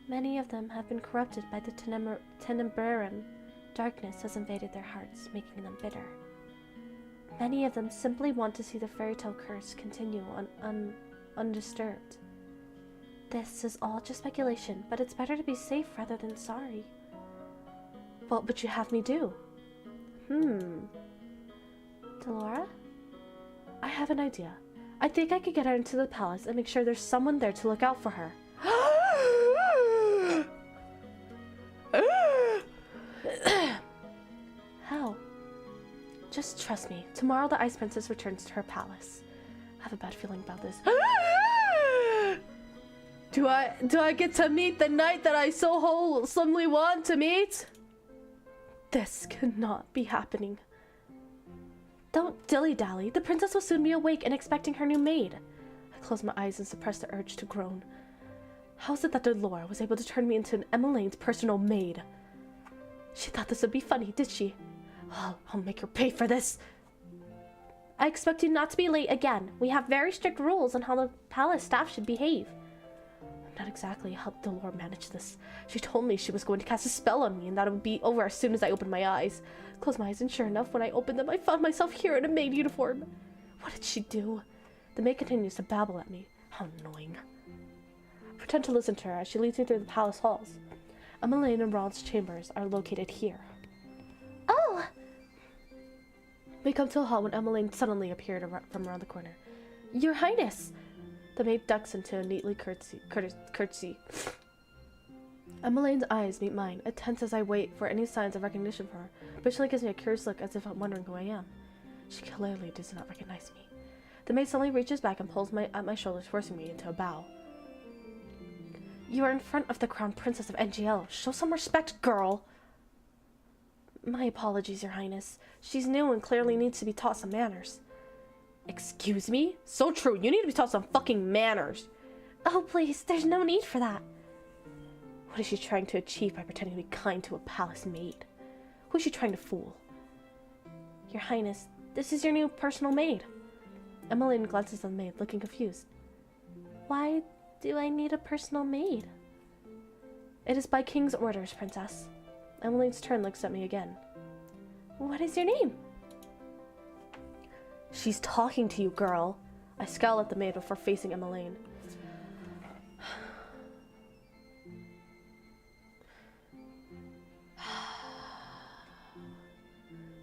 Many of them have been corrupted by the Tenebrarum. Darkness has invaded their hearts, making them bitter. Many of them simply want to see the fairy tale curse continue undisturbed. This is all just speculation, but it's better to be safe rather than sorry. What would you have me do? Delora? I have an idea. I think I could get her into the palace and make sure there's someone there to look out for her. How? Just trust me. Tomorrow the Ice Princess returns to her palace. I have a bad feeling about this. Do I get to meet the knight that I so wholesomely want to meet? This cannot be happening. Don't dilly-dally. The princess will soon be awake and expecting her new maid. I close my eyes and suppress the urge to groan. How is it that Delora was able to turn me into an Emmeline's personal maid? She thought this would be funny, did she? Well, I'll make her pay for this. I expect you not to be late again. We have very strict rules on how the palace staff should behave. not exactly helped Delore manage this. She told me she was going to cast a spell on me and that it would be over as soon as I opened my eyes. Closed my eyes, and sure enough, when I opened them, I found myself here in a maid uniform. What did she do? The maid continues to babble at me. How annoying. I pretend to listen to her as she leads me through the palace halls. Emmeline and Ron's chambers are located here. Oh! We come to a hall when Emmeline suddenly appeared from around the corner. Your Highness! The maid ducks into a neatly curtsy. Emmeline's eyes meet mine, tense as I wait for any signs of recognition from her, but she gives me a curious look as if I'm wondering who I am. She clearly does not recognize me. The maid suddenly reaches back and pulls at my shoulders, forcing me into a bow. You are in front of the Crown Princess of NGL. Show some respect, girl! My apologies, Your Highness. She's new and clearly needs to be taught some manners. Excuse me? So true. You need to be taught some fucking manners. Oh, please. There's no need for that. What is she trying to achieve by pretending to be kind to a palace maid? Who is she trying to fool? Your Highness, this is your new personal maid. Emmeline glances at the maid, looking confused. Why do I need a personal maid? It is by King's orders, Princess. Emmeline's turn looks at me again. What is your name? She's talking to you, girl. I scowl at the maid before facing Emmeline.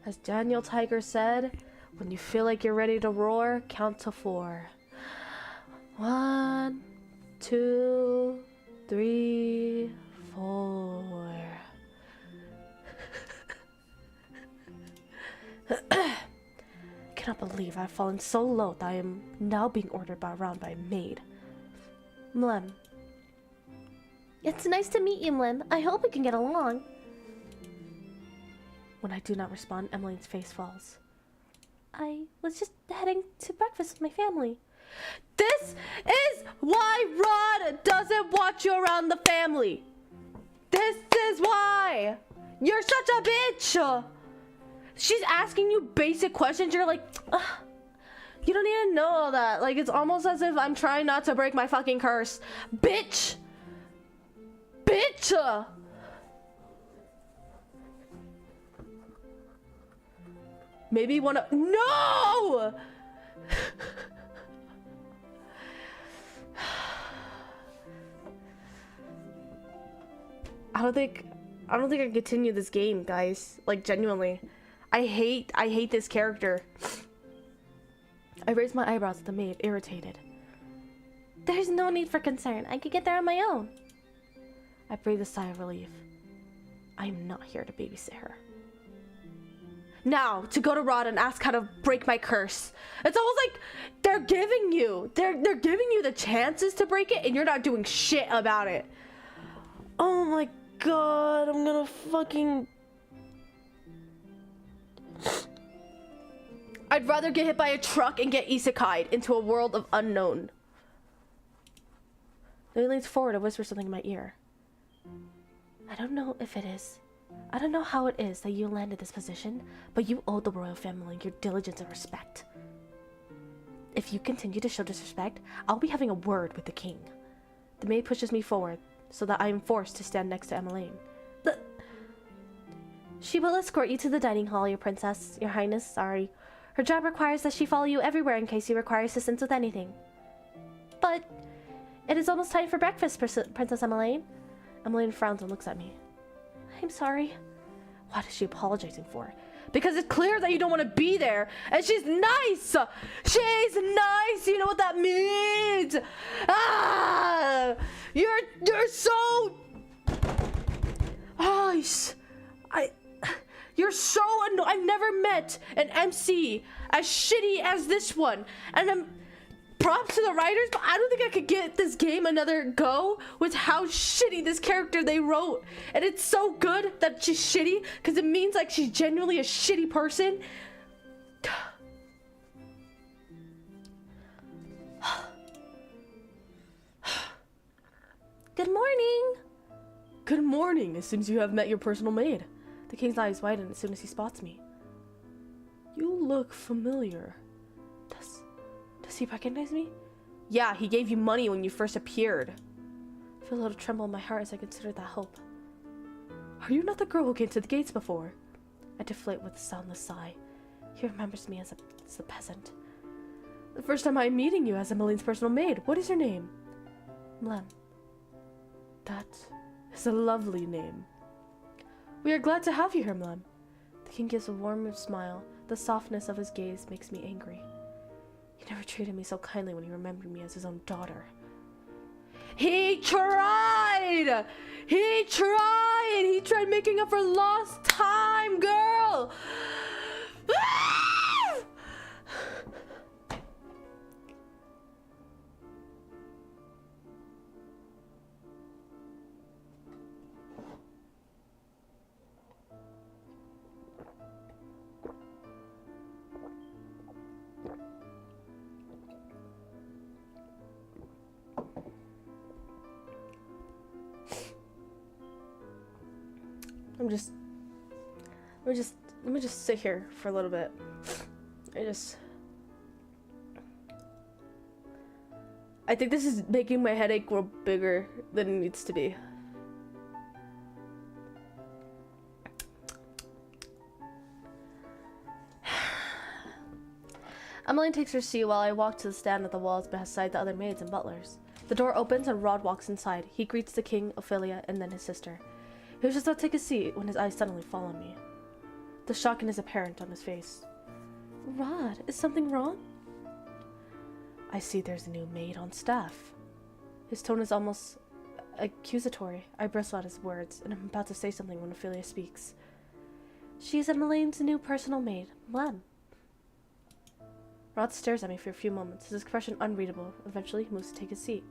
As Daniel Tiger said, when you feel like you're ready to roar, count to 4. 1, 2, 3, 4. I cannot believe I've fallen so low that I am now being ordered around by a maid. Mlem. It's nice to meet you, Mlem. I hope we can get along. When I do not respond, Emmeline's face falls. I was just heading to breakfast with my family. This is why Rod doesn't want you around the family. This is why. You're such a bitch. She's asking you basic questions. You're like, ugh. You don't need to know all that. Like, it's almost as if I'm trying not to break my fucking curse. Bitch. Bitch. Maybe one of— No! I don't think I can continue this game, guys. Like, genuinely. I hate this character. I raised my eyebrows at the maid, irritated. There's no need for concern. I could get there on my own. I breathed a sigh of relief. I am not here to babysit her. Now, to go to Rod and ask how to break my curse. It's almost like they're giving you the chances to break it and you're not doing shit about it. Oh my god, I'm gonna fucking... I'd rather get hit by a truck and get isekai'd into a world of unknown. Then he leans forward and whispers something in my ear. I don't know if it is. I don't know how it is that you landed this position, but you owe the royal family your diligence and respect. If you continue to show disrespect, I'll be having a word with the king. The maid pushes me forward, so that I am forced to stand next to Emmeline. She will escort you to the dining hall, your princess, your highness, sorry. Her job requires that she follow you everywhere in case you require assistance with anything. But it is almost time for breakfast, Princess Emmeline. Emmeline frowns and looks at me. I'm sorry. What is she apologizing for? Because it's clear that you don't want to be there. And she's nice. She's nice. You know what that means? Ah! You're so... You're so annoying. I've never met an MC as shitty as this one. And I'm... Props to the writers, but I don't think I could get this game another go with how shitty this character they wrote. And it's so good that she's shitty because it means like she's genuinely a shitty person. Good morning. Good morning. It seems you have met your personal maid. The king's eyes widen as soon as he spots me. You look familiar. Does he recognize me? Yeah, he gave you money when you first appeared. feel a little tremble in my heart as I consider that hope. Are you not the girl who came to the gates before? I deflate with a soundless sigh. He remembers me as a peasant. The first time I'm meeting you as Emmeline's personal maid. What is your name? Mlem. That is a lovely name. We are glad to have you here, Mlem. The king gives a warm smile. The softness of his gaze makes me angry. He never treated me so kindly when he remembered me as his own daughter. He tried! He tried! He tried making up for lost time, girl! Let me just sit here for a little bit. I think this is making my headache grow bigger than it needs to be. Emmeline takes her seat while I walk to the stand at the walls beside the other maids and butlers. The door opens and Rod walks inside. He greets the king, Ophelia, and then his sister. He was just about to take a seat when his eyes suddenly fall on me. The shock is apparent on his face. Rod, is something wrong? I see there's a new maid on staff. His tone is almost accusatory. I bristle at his words, and I'm about to say something when Ophelia speaks. She is Emmeline's new personal maid, Mlem. Rod stares at me for a few moments, his expression unreadable. Eventually, he moves to take his seat.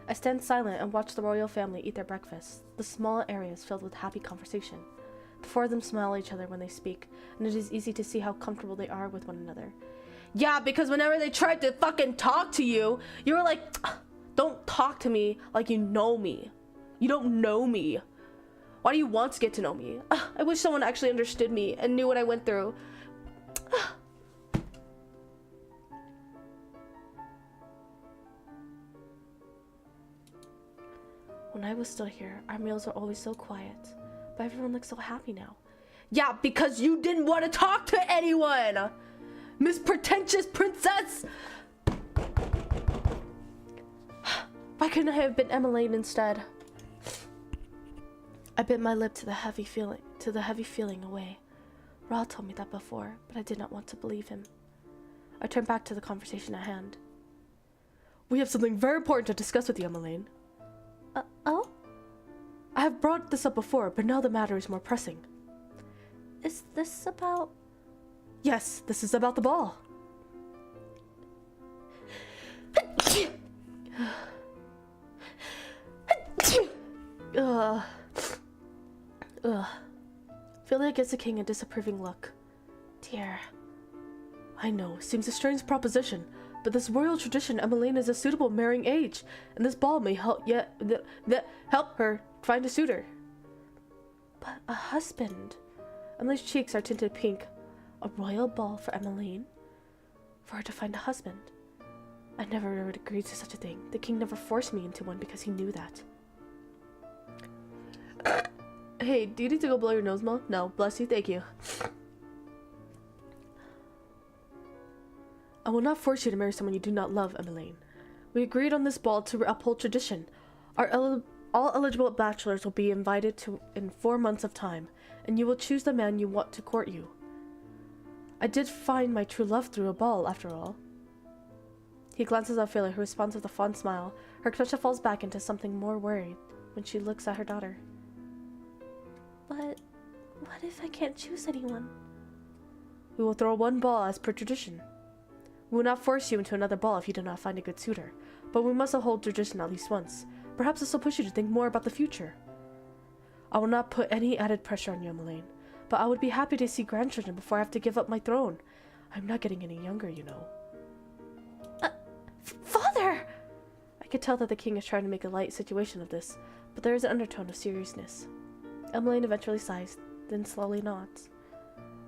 I stand silent and watch the royal family eat their breakfast. The small area is filled with happy conversation. The four of them smile at each other when they speak, and it is easy to see how comfortable they are with one another. Yeah, because whenever they tried to fucking talk to you, you were like, don't talk to me like you know me. You don't know me. Why do you want to get to know me? I wish someone actually understood me and knew what I went through. When I was still here, our meals were always so quiet, but everyone looks so happy now. Yeah, because you didn't want to talk to anyone! Miss Pretentious Princess! Why couldn't I have been Emmeline instead? I bit my lip to the heavy feeling away. Rod told me that before, but I did not want to believe him. I turned back to the conversation at hand. We have something very important to discuss with you, Emmeline. Oh? I have brought this up before, but now the matter is more pressing. Is this about... Yes, this is about the ball. Ophelia gives the king a disapproving look. Dear. I know, seems a strange proposition, but this royal tradition, Emmeline is a suitable marrying age, and this ball may help help her find a suitor. But a husband. Emily's cheeks are tinted pink. A royal ball for Emmeline? For her to find a husband? I never would agree to such a thing. The king never forced me into one because he knew that. Hey, do you need to go blow your nose, Mom? No, bless you, thank you. I will not force you to marry someone you do not love, Emmeline. We agreed on this ball to uphold tradition. All eligible bachelors will be invited in 4 months of time, and you will choose the man you want to court you. I did find my true love through a ball, after all. He glances at Ophelia, who responds with a fond smile. Her expression falls back into something more worried when she looks at her daughter. But what if I can't choose anyone? We will throw one ball as per tradition. We will not force you into another ball if you do not find a good suitor, but we must uphold tradition at least once. Perhaps this will push you to think more about the future. I will not put any added pressure on you, Emmeline, but I would be happy to see grandchildren before I have to give up my throne. I'm not getting any younger, you know. Father! I could tell that the king is trying to make a light situation of this, but there is an undertone of seriousness. Emmeline eventually sighs, then slowly nods.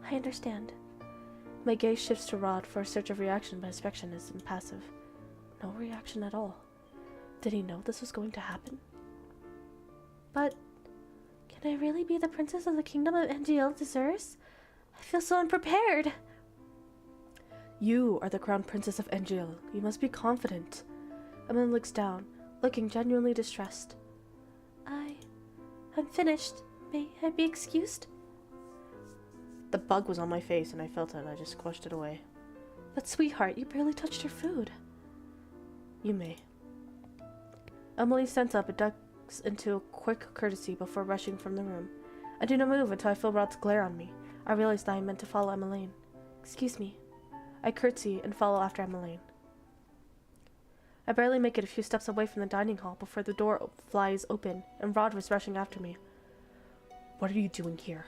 I understand. My gaze shifts to Rod for a search of reaction, but his expression is impassive. No reaction at all. Did he know this was going to happen? But can I really be the princess of the kingdom of Angiel deserves? I feel so unprepared. You are the crown princess of Angiel. You must be confident. Emily looks down, looking genuinely distressed. I'm finished. May I be excused? The bug was on my face and I felt it and I just squashed it away. But sweetheart, you barely touched your food. You may. Emily stands up and ducks into a quick courtesy before rushing from the room. I do not move until I feel Rod's glare on me. I realize that I meant to follow Emmeline. Excuse me. I curtsy and follow after Emmeline. I barely make it a few steps away from the dining hall before the door flies open and Rod was rushing after me. What are you doing here?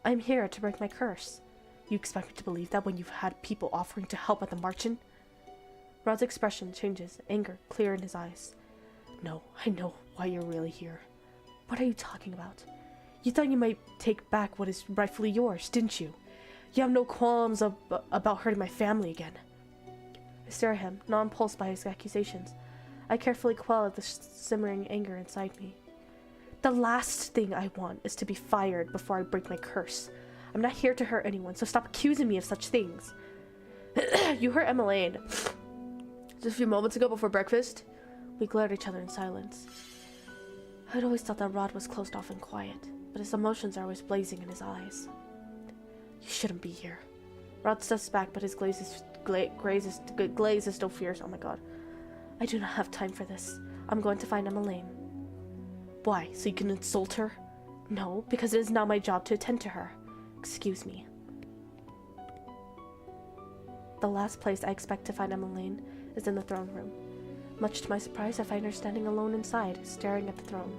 I'm here to break my curse. You expect me to believe that when you've had people offering to help at the march-in? Rod's expression changes, anger clear in his eyes. No, I know why you're really here. What are you talking about? You thought you might take back what is rightfully yours, didn't you? You have no qualms about hurting my family again. I stare at him, not impulsed by his accusations. I carefully quell the simmering anger inside me. The last thing I want is to be fired before I break my curse. I'm not here to hurt anyone, so stop accusing me of such things. You hurt Emmeline. Just a few moments ago before breakfast, we glared at each other in silence. I'd always thought that Rod was closed off and quiet, but his emotions are always blazing in his eyes. You shouldn't be here. Rod steps back, but his glaze is still fierce. Oh my god. I do not have time for this. I'm going to find Emmeline. Why? So you can insult her? No, because it is now my job to attend to her. Excuse me. The last place I expect to find Emmeline is in the throne room. Much to my surprise, I find her standing alone inside, staring at the throne.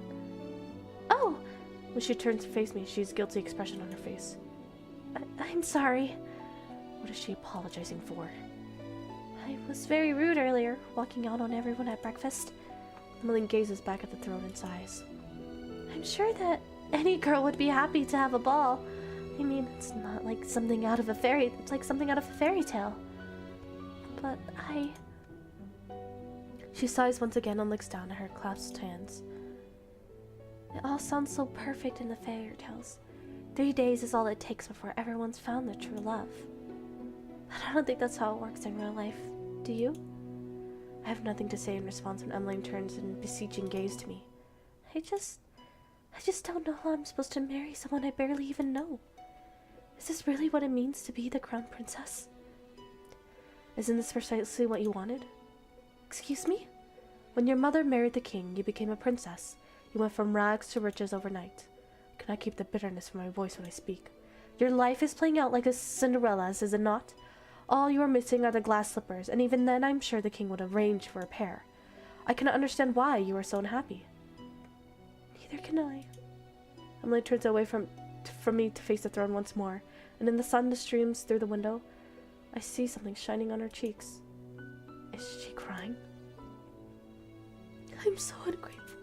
Oh! When she turns to face me, she has a guilty expression on her face. I'm sorry. What is she apologizing for? I was very rude earlier, walking out on everyone at breakfast. Emmeline gazes back at the throne and sighs. I'm sure that any girl would be happy to have a ball. I mean, it's not like something out of a fairy. It's like something out of a fairy tale. But She sighs once again and looks down at her clasped hands. It all sounds so perfect in the fairy tales. 3 days is all it takes before everyone's found their true love. But I don't think that's how it works in real life. Do you? I have nothing to say in response when Emmeline turns and beseeching gaze to me. I just don't know how I'm supposed to marry someone I barely even know. Is this really what it means to be the crown princess? Isn't this precisely what you wanted? Excuse me? When your mother married the king, you became a princess. You went from rags to riches overnight. I cannot keep the bitterness from my voice when I speak. Your life is playing out like a Cinderella's, is it not? All you are missing are the glass slippers, and even then I'm sure the king would arrange for a pair. I cannot understand why you are so unhappy. Neither can I. Emily turns away from me to face the throne once more, and in the sun that streams through the window, I see something shining on her cheeks. Is she crying? I'm so ungrateful.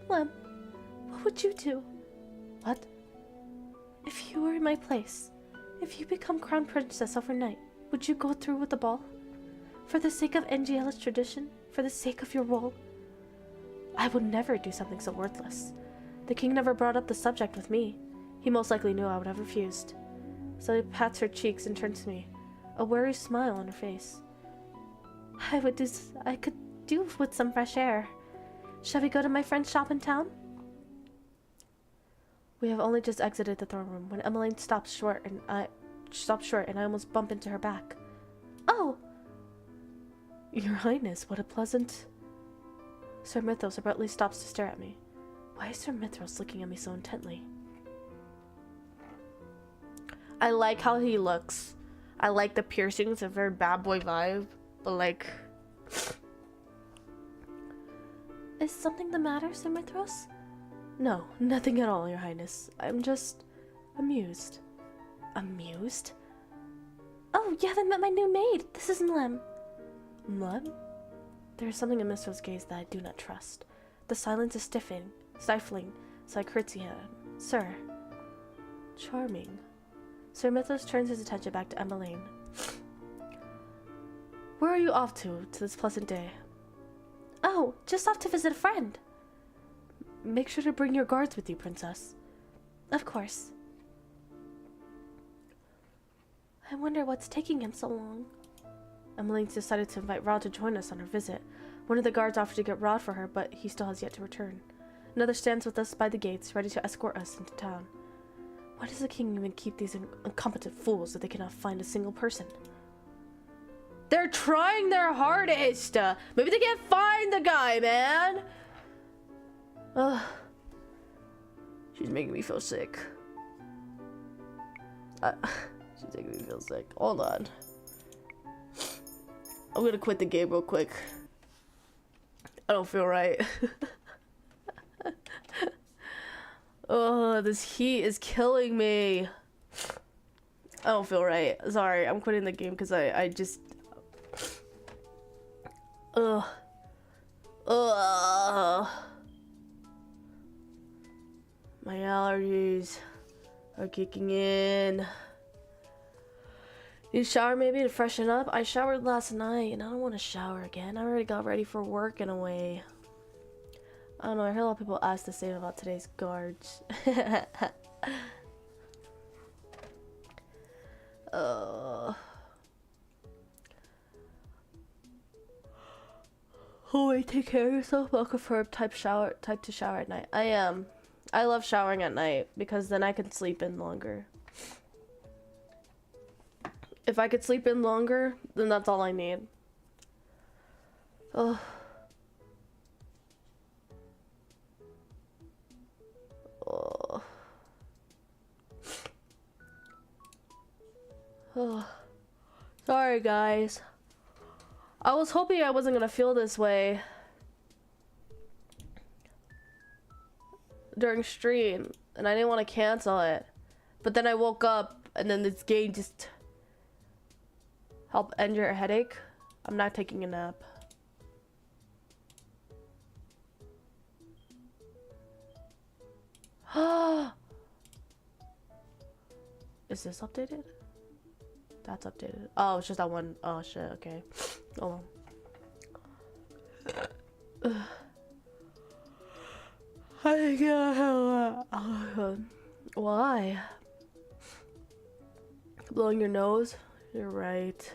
Lem, what would you do? What? If you were in my place, if you become crown princess overnight, would you go through with the ball? For the sake of Angiela's tradition? For the sake of your role? I would never do something so worthless. The king never brought up the subject with me. He most likely knew I would have refused. So he pats her cheeks and turns to me, a weary smile on her face. I could do with some fresh air. Shall we go to my friend's shop in town? We have only just exited the throne room when Emmeline stops short and I almost bump into her back. Oh! Your Highness, what a pleasant... Sir Mithras abruptly stops to stare at me. Why is Sir Mithras looking at me so intently? I like how he looks. I like the piercings, a very bad boy vibe, but like... Is something the matter, Sir Mithras? No, nothing at all, Your Highness. I'm just... amused. Amused? Oh, you haven't met my new maid. This is Mlem. Mlem? There is something in Mithras' gaze that I do not trust. The silence is stifling, so I curtsy him. Sir. Charming. Sir Mithras turns his attention back to Emmeline. Where are you off to this pleasant day? Oh, just off to visit a friend. Make sure to bring your guards with you, princess. Of course. I wonder what's taking him so long. Emily decided to invite Rod to join us on her visit. One of the guards offered to get Rod for her, but he still has yet to return. Another stands with us by the gates, ready to escort us into town. Why does the king even keep these incompetent fools if they cannot find a single person? They're trying their hardest. Maybe they can't find the guy, man. Ugh. She's making me feel sick. She's making me feel sick. Hold on. I'm gonna quit the game real quick. I don't feel right. Oh, this heat is killing me. I don't feel right. Sorry, I'm quitting the game because I just... Ugh. Ugh. My allergies are kicking in. You shower maybe to freshen up? I showered last night and I don't want to shower again. I already got ready for work in a way. I don't know, I heard a lot of people ask the same about today's guards. Oh, wait, take care of yourself. Welcome for type to shower at night. I am. I love showering at night because then I can sleep in longer. If I could sleep in longer, then that's all I need. Oh. Oh. Oh. Sorry, guys. I was hoping I wasn't gonna feel this way during stream, and I didn't want to cancel it. But then I woke up, and then this game just helped end your headache. I'm not taking a nap. Is this updated? That's updated. Oh, it's just that one. Oh shit, okay. Hold on. Why? Blowing your nose? You're right.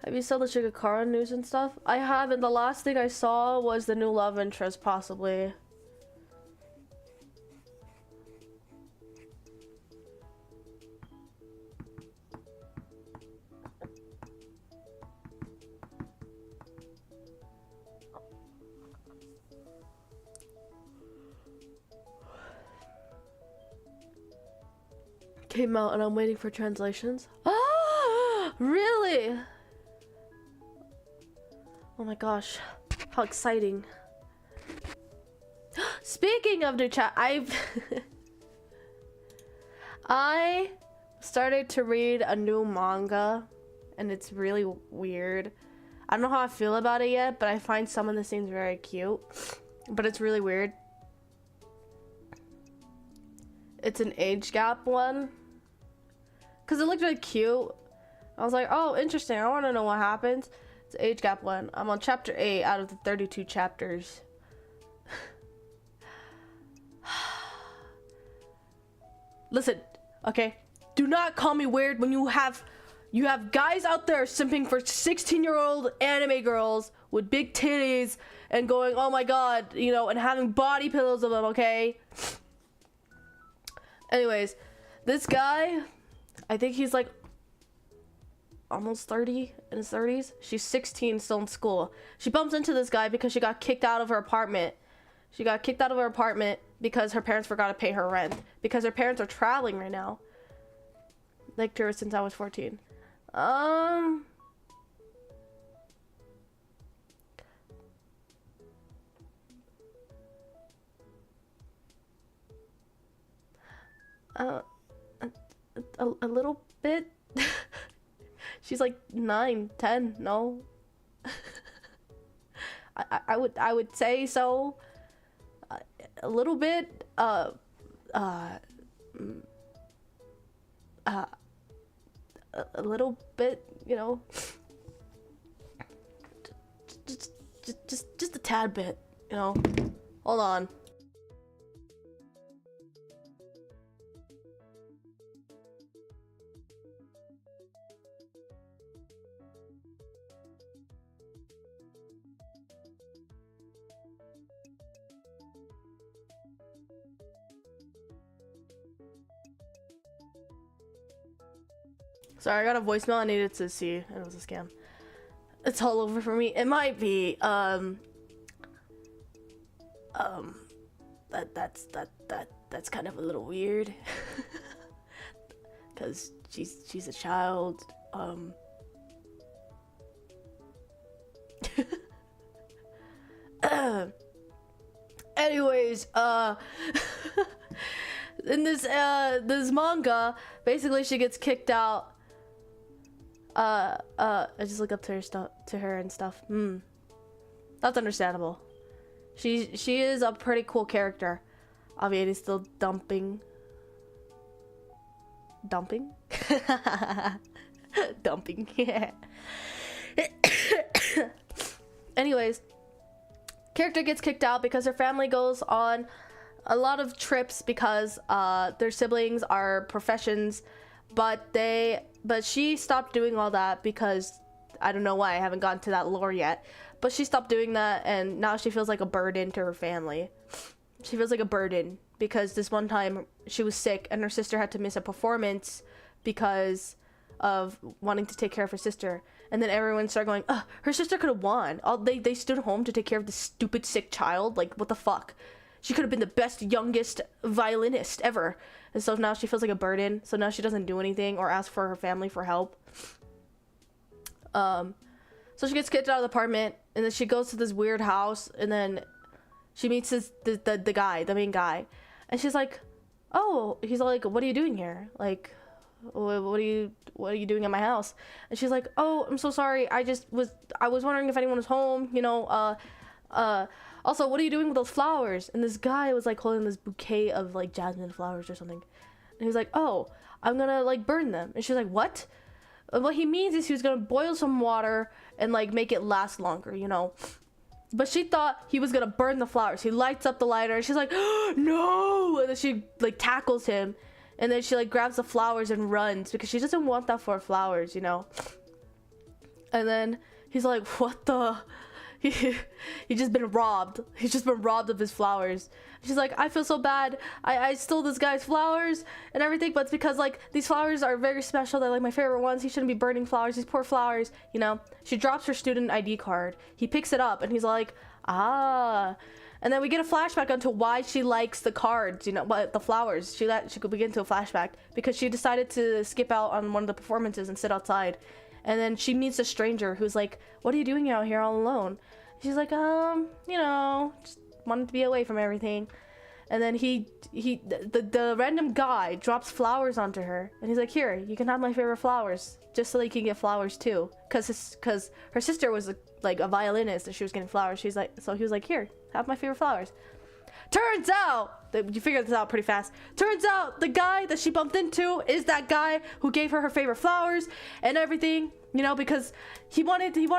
Have you saw the Shigakara news and stuff? I haven't. The last thing I saw was the new love interest, possibly. Came out and I'm waiting for translations. Ah, really? Oh my gosh, how exciting. Speaking of new chat, I started to read a new manga and it's really weird. I don't know how I feel about it yet, but I find some of the scenes very cute, but it's really weird. It's an age gap one because it looked really cute. I was like, oh, interesting, I want to know what happens. It's an age gap one. I'm on chapter 8 out of the 32 chapters. Listen, okay, do not call me weird when you have guys out there simping for 16-year-old anime girls with big titties and going, oh my god, you know, and having body pillows of them, okay? Anyways, this guy, I think he's like almost 30, in his 30s. She's 16, still in school. She bumps into this guy because she got kicked out of her apartment. She got kicked out of her apartment because her parents forgot to pay her rent. Because her parents are traveling right now. Liked her since I was 14. A little bit. She's like 9, 10, no? I would say so. A little bit. a little bit, you know, just a tad bit, you know. Hold on. Sorry, I got a voicemail I needed to see, and it was a scam. It's all over for me. It might be, that's kind of a little weird. Cause she's a child, anyways, in this manga, basically she gets kicked out. I just look up to her and stuff. That's understandable. She is a pretty cool character. Obviously still dumping. Yeah. Anyways, character gets kicked out because her family goes on a lot of trips because their siblings are professions, but she stopped doing all that because I don't know why. I haven't gotten to that lore yet, but she stopped doing that, and now she feels like a burden to her family. She feels like a burden because this one time she was sick and her sister had to miss a performance because of wanting to take care of her sister. And then everyone started going, her sister could have won. They stood home to take care of this stupid sick child. Like, what the fuck? She could have been the best, youngest violinist ever. And so now she feels like a burden. So now she doesn't do anything or ask for her family for help. So she gets kicked out of the apartment, and then she goes to this weird house, and then she meets the main guy. And she's like, oh, he's like, what are you doing here? Like, what are you doing at my house? And she's like, oh, I'm so sorry. I was wondering if anyone was home, you know, also, what are you doing with those flowers? And this guy was like holding this bouquet of like jasmine flowers or something. And he was like, oh, I'm gonna like burn them. And she's like, what? And what he means is he was gonna boil some water and like make it last longer, you know. But she thought he was gonna burn the flowers. He lights up the lighter and she's like, oh, no! And then she like tackles him. And then she like grabs the flowers and runs because she doesn't want that for flowers, you know. And then he's like, what the? He's just been robbed. He's just been robbed of his flowers. She's like, I feel so bad. I stole this guy's flowers and everything, but it's because like these flowers are very special. They're like my favorite ones. He shouldn't be burning flowers. These poor flowers, you know. She drops her student ID card. He picks it up and he's like, ah. And then we get a flashback onto why she likes the cards, you know, the flowers. She could begin to a flashback because she decided to skip out on one of the performances and sit outside. And then she meets a stranger who's like, what are you doing out here all alone? She's like, you know, just wanted to be away from everything. And then the random guy drops flowers onto her. And he's like, here, you can have my favorite flowers. Just so you can get flowers too. Because her sister was like a violinist and she was getting flowers. She's like, so he was like, here, have my favorite flowers. Turns out, you figured this out pretty fast. Turns out the guy that she bumped into is that guy who gave her favorite flowers and everything, you know, because he didn't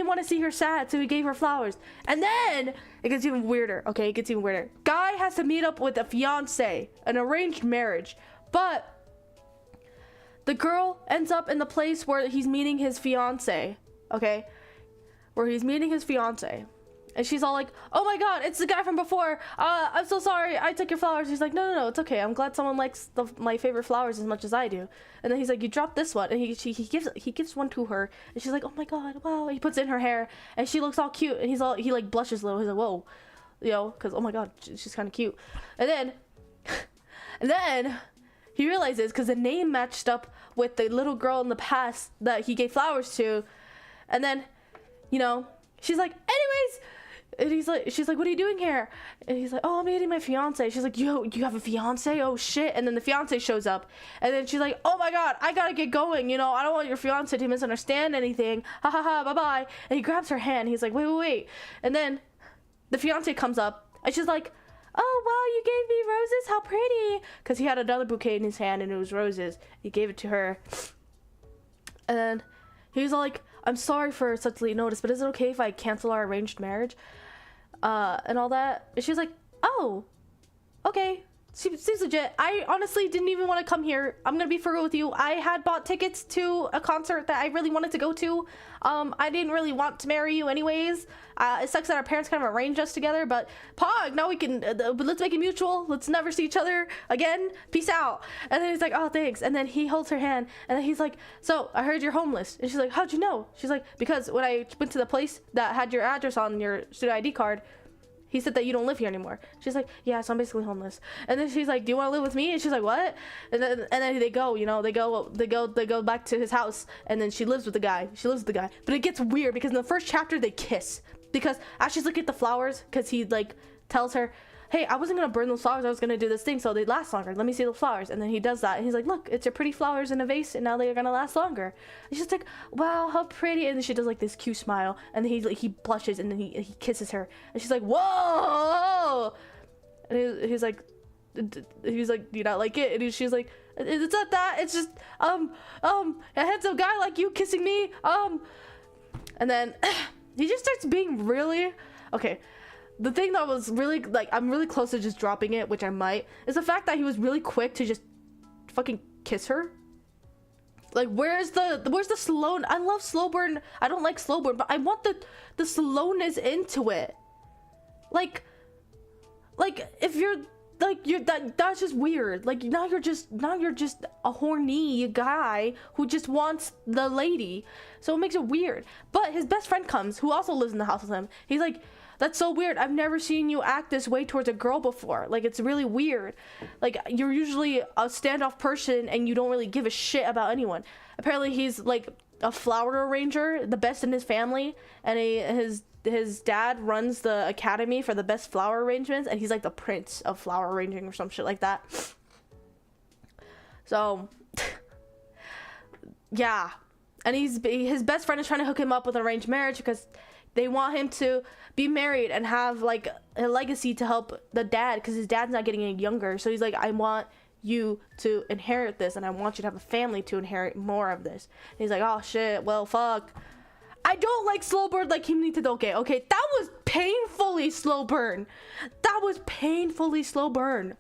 want to see her sad, so he gave her flowers. And then it gets even weirder. Okay, it gets even weirder. Guy has to meet up with a fiance, an arranged marriage, but the girl ends up in the place where he's meeting his fiance. Okay, where he's meeting his fiance. And she's all like, oh my god, it's the guy from before. I'm so sorry, I took your flowers. He's like, no, it's okay. I'm glad someone likes my favorite flowers as much as I do. And then he's like, you dropped this one. And he gives one to her. And she's like, oh my god, wow. He puts it in her hair. And she looks all cute. And he like blushes a little. He's like, whoa. You know, because, oh my god, she's kind of cute. And then he realizes, because the name matched up with the little girl in the past that he gave flowers to. And then, you know, she's like, anyways. And she's like, what are you doing here? And he's like, oh, I'm meeting my fiance. She's like, yo, you have a fiance? Oh shit. And then the fiance shows up, and then she's like, oh my god, I gotta get going, you know, I don't want your fiance to misunderstand anything, ha ha ha, bye bye. And he grabs her hand. He's like, wait. And then the fiance comes up, and she's like, oh wow, you gave me roses, how pretty, because he had another bouquet in his hand and it was roses. He gave it to her. And then he's all like, I'm sorry for such late notice, but is it okay if I cancel our arranged marriage? And all that. And she was like, oh, okay. Seems legit. I honestly didn't even want to come here. I'm gonna be for real with you. I had bought tickets to a concert that I really wanted to go to. I didn't really want to marry you anyways. It sucks that our parents kind of arranged us together, but Pog, now we can, let's make it mutual. Let's never see each other again. Peace out. And then he's like, oh, thanks. And then he holds her hand, and then he's like, so I heard you're homeless. And she's like, how'd you know? She's like, because when I went to the place that had your address on your student ID card, he said that you don't live here anymore. She's like, yeah, so I'm basically homeless. And then she's like, do you want to live with me? And she's like, what? And then they go, you know, they go back to his house, and then she lives with the guy. But it gets weird because in the first chapter they kiss, because as she's looking at the flowers, because he like tells her, hey, I wasn't gonna burn those flowers, I was gonna do this thing so they'd last longer. Let me see the flowers. And then he does that, and he's like, look, it's your pretty flowers in a vase, and now they're gonna last longer. And she's like, wow, how pretty. And then she does like this cute smile, and then he blushes, and then he kisses her, and she's like, whoa. And he's like, do you not like it? And she's like, it's not that, it's just a handsome guy like you kissing me. And then he just starts being really okay. The thing that was really, like, I'm really close to just dropping it, which I might, is the fact that he was really quick to just fucking kiss her. Like, where's the slow? I love slow burn. I don't like slow burn, but I want the slowness into it. Like if you're like that's just weird. Like now you're just a horny guy who just wants the lady, so it makes it weird. But his best friend comes, who also lives in the house with him. He's like, that's so weird. I've never seen you act this way towards a girl before. Like, it's really weird. Like, you're usually a standoff person and you don't really give a shit about anyone. Apparently, he's like a flower arranger, the best in his family, and his dad runs the academy for the best flower arrangements, and he's like the prince of flower arranging or some shit like that. So, yeah. And his best friend is trying to hook him up with an arranged marriage because they want him to be married and have like a legacy to help the dad, because his dad's not getting any younger. So he's like, I want you to inherit this, and I want you to have a family to inherit more of this. And he's like, oh shit, well fuck. I don't like slow burn like Kimi ni Todoke. Okay, that was painfully slow burn. That was painfully slow burn.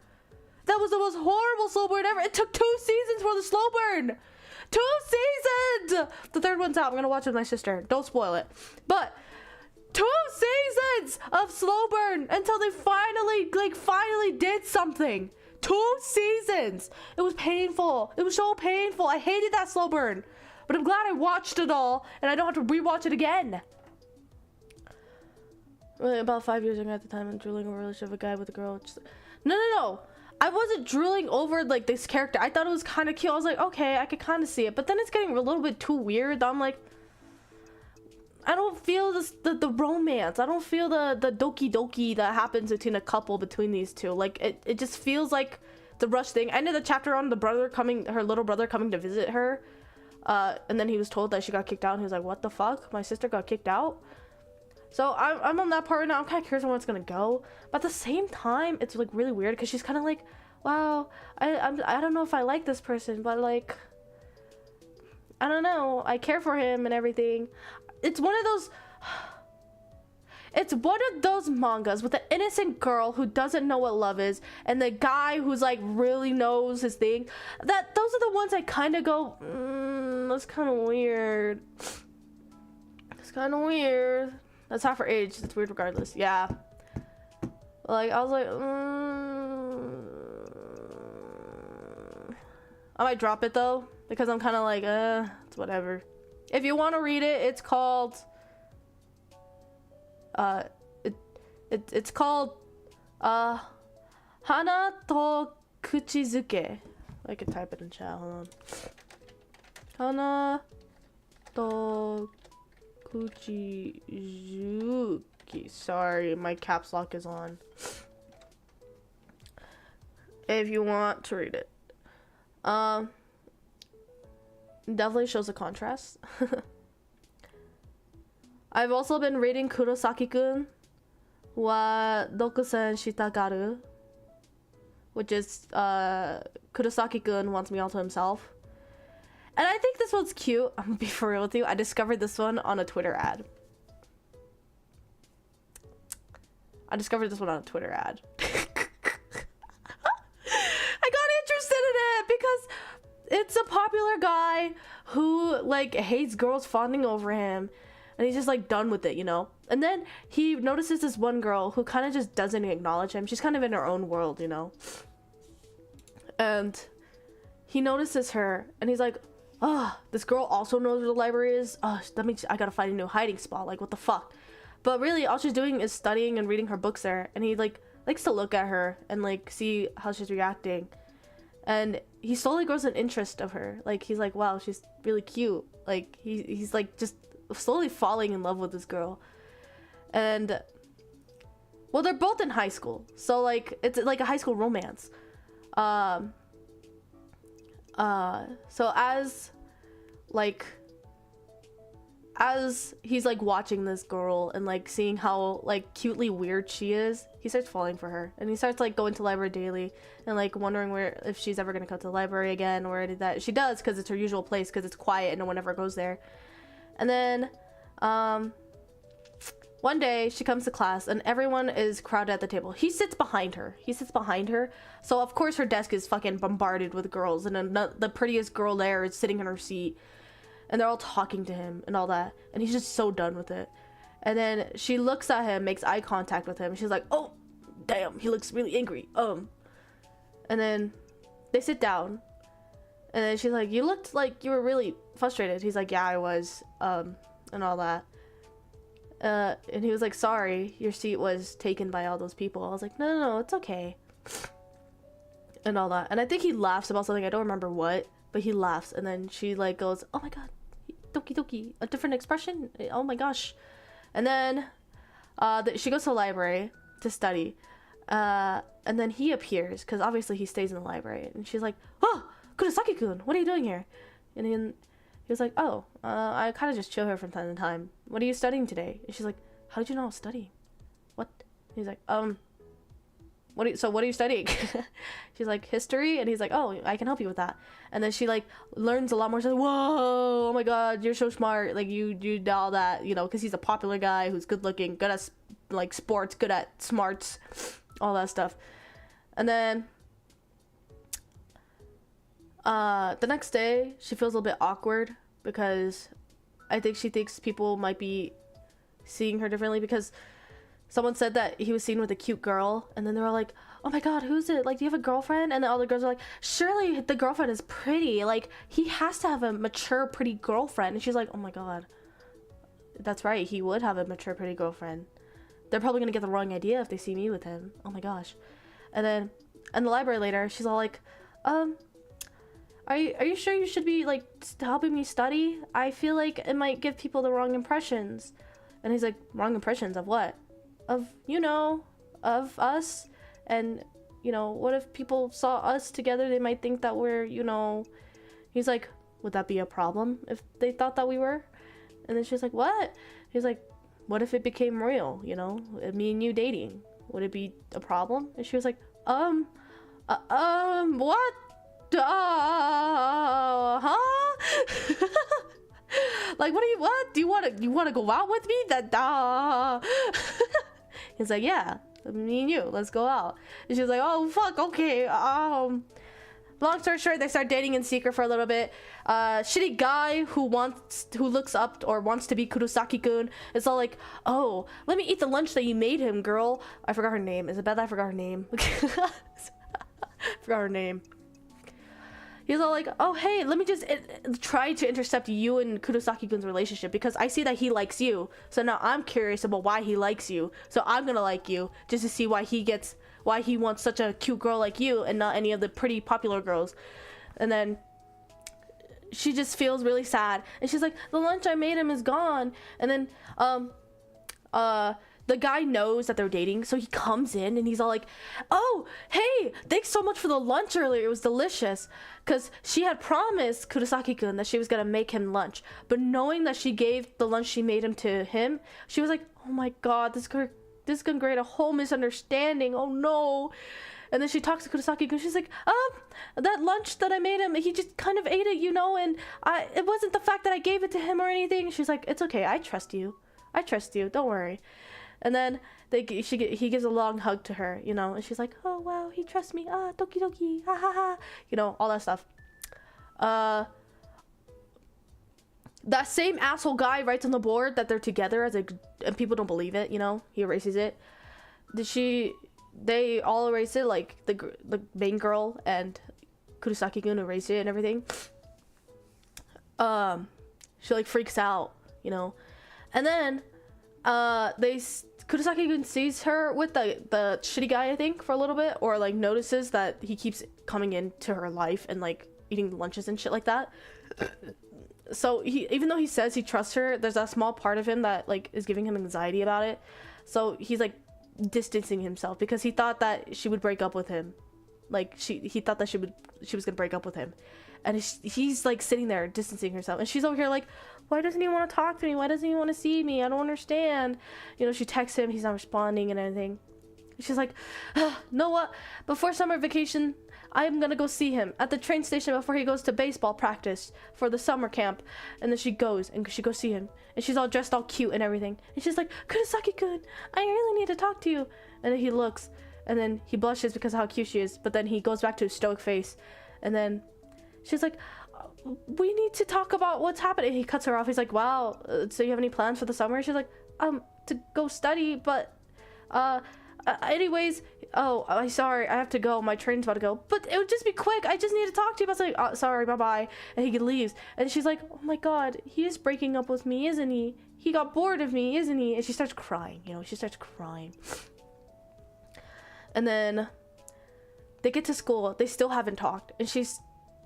That was the most horrible slow burn ever. It took 2 seasons for the slow burn. 2 seasons! The third one's out. I'm gonna watch it with my sister. Don't spoil it. But 2 seasons of slow burn until they finally did something. 2 seasons. It was painful. It was so painful. I hated that slow burn. But I'm glad I watched it all and I don't have to rewatch it again. About 5 years ago at the time, I'm drooling over a relationship with a guy with a girl. No. I wasn't drooling over like this character. I thought it was kind of cute. I was like, okay, I could kind of see it. But then it's getting a little bit too weird. I'm like, I don't feel the romance. I don't feel the doki doki that happens between a couple between these two. Like it just feels like the rush thing. I ended the chapter on her little brother coming to visit her. And then he was told that she got kicked out, and he was like, what the fuck? My sister got kicked out? So I'm on that part right now. I'm kind of curious on where it's gonna go. But at the same time, it's like really weird because she's kind of like, wow, I don't know if I like this person, but like, I don't know. I care for him and everything. It's one of those mangas with the innocent girl who doesn't know what love is, and the guy who's like really knows his thing. Those are the ones I kind of go, that's kind of weird. It's kind of weird. That's half her age. It's weird regardless. Yeah. Like, I was like, I might drop it though, because I'm kind of like, it's whatever. If you want to read it, it's called, it's called, Hana to Kuchizuke. I could type it in chat, hold on. Hana to Kuchizuki. Sorry, my caps lock is on. If you want to read it. Definitely shows a contrast. I've also been reading Kurosaki-kun wa Dokusen Shitagaru, which is Kurosaki-kun wants me all to himself. And I think this one's cute. I'm gonna be for real with you. I discovered this one on a Twitter ad. I got interested in it because it's a popular guy who like hates girls fawning over him, and he's just like done with it, you know. And then he notices this one girl who kind of just doesn't acknowledge him. She's kind of in her own world, you know. And he notices her, and he's like, oh, this girl also knows where the library is. Oh, that means I gotta find a new hiding spot. Like, what the fuck? But really, all she's doing is studying and reading her books there. And he like likes to look at her and like see how she's reacting. And he slowly grows an interest of her. Like, he's like, wow, she's really cute. Like, he's like just slowly falling in love with this girl. And well, they're both in high school, so like it's like a high school romance. So as he's like watching this girl and like seeing how like cutely weird she is, he starts falling for her, and he starts like going to library daily and like wondering where if she's ever gonna come to the library again, or that she does, because it's her usual place, because it's quiet and no one ever goes there. And then one day she comes to class and everyone is crowded at the table. He sits behind her. So of course her desk is fucking bombarded with girls, and the prettiest girl there is sitting in her seat, and they're all talking to him and all that, and he's just so done with it. And then she looks at him, makes eye contact with him, and she's like, oh damn, he looks really angry. And then they sit down, and then she's like, you looked like you were really frustrated. He's like, yeah, I was, and all that. And he was like, sorry, your seat was taken by all those people. I was like, no, it's okay. And all that. And I think he laughs about something, I don't remember what, but he laughs. And then she like goes, oh my god, doki doki, a different expression, oh my gosh. And then she goes to the library to study. And then he appears, because obviously he stays in the library. And she's like, oh, Kurosaki-kun, what are you doing here? And then he was like, oh, I kind of just chill here from time to time. What are you studying today? And she's like, how did you know I was studying? What? And he's like, what are you studying? She's like, history. And he's like, oh, I can help you with that. And then she like learns a lot more. She's like, whoa, oh my god, you're so smart. Like you do all that, you know, because he's a popular guy who's good looking, good at like sports, good at smarts, all that stuff. And then the next day she feels a little bit awkward, because I think she thinks people might be seeing her differently, because someone said that he was seen with a cute girl, and then they were like, oh my god, who's it? Like, do you have a girlfriend? And the other girls are like, surely the girlfriend is pretty. Like, he has to have a mature, pretty girlfriend. And she's like, oh my god, that's right, he would have a mature, pretty girlfriend. They're probably gonna get the wrong idea if they see me with him. Oh my gosh. And then in the library later, she's all like, are you sure you should be like helping me study? I feel like it might give people the wrong impressions. And he's like, wrong impressions of what? Of, you know, of us. And, you know, what if people saw us together? They might think that we're, you know. He's like, would that be a problem if they thought that we were? And then she's like, what? He's like, what if it became real, you know, me and you dating? Would it be a problem? And she was like, what? Huh? Like, what do you want to go out with me? He's like, yeah, me and you, let's go out. And she's like, oh fuck, okay. Long story short, they start dating in secret for a little bit. Shitty guy who looks up or wants to be Kurosaki-kun is all like, oh, let me eat the lunch that you made him, girl. I forgot her name. Is it bad that I forgot her name? Forgot her name. He's all like, oh hey, let me just try to intercept you and Kurosaki-kun's relationship, because I see that he likes you. So now I'm curious about why he likes you. So I'm gonna like you just to see why he wants such a cute girl like you and not any of the pretty popular girls. And then she just feels really sad, and she's like, the lunch I made him is gone. And then the guy knows that they're dating, so he comes in and he's all like, oh, hey, thanks so much for the lunch earlier. It was delicious. Because she had promised Kurosaki-kun that she was going to make him lunch. But knowing that she gave the lunch she made him to him, she was like, oh my god, this is going to create a whole misunderstanding. Oh no. And then she talks to Kurosaki-kun. She's like, that lunch that I made him, he just kind of ate it, you know, and it wasn't the fact that I gave it to him or anything. She's like, it's okay, I trust you. I trust you, don't worry. And then he gives a long hug to her, you know, and she's like, oh wow, he trusts me, doki doki, ha ha ha, you know, all that stuff. That same asshole guy writes on the board that they're together and people don't believe it, you know, he erases it. They all erase it, like the main girl and Kurosaki-kun erase it and everything. She like freaks out, you know, and then Kurosaki-kun sees her with the shitty guy, I think, for a little bit, or like notices that he keeps coming into her life and like eating lunches and shit like that. So even though he says he trusts her, there's that small part of him that like is giving him anxiety about it. So he's like distancing himself because he thought that she would break up with him. Like he thought that she was gonna break up with him, and he's like sitting there distancing herself, and she's over here like, why doesn't he want to talk to me? Why doesn't he want to see me? I don't understand. You know, she texts him, he's not responding and anything. She's like, know what? Before summer vacation, I'm gonna go see him at the train station before he goes to baseball practice for the summer camp. And then she goes see him, and she's all dressed all cute and everything. And she's like, Kurosaki-kun, I really need to talk to you. And then he looks, and then he blushes because of how cute she is. But then he goes back to his stoic face, and then she's like, we need to talk about what's happening. And he cuts her off. He's like, wow, so you have any plans for the summer? She's like, to go study, but anyways, I'm sorry, I have to go, my train's about to go, but it would just be quick, I just need to talk to you. I was like, oh, sorry, bye-bye. And he leaves, and she's like, oh my god, he is breaking up with me, isn't he? He got bored of me, isn't he? And she starts crying, you know, she starts crying. And then they get to school, they still haven't talked, and she's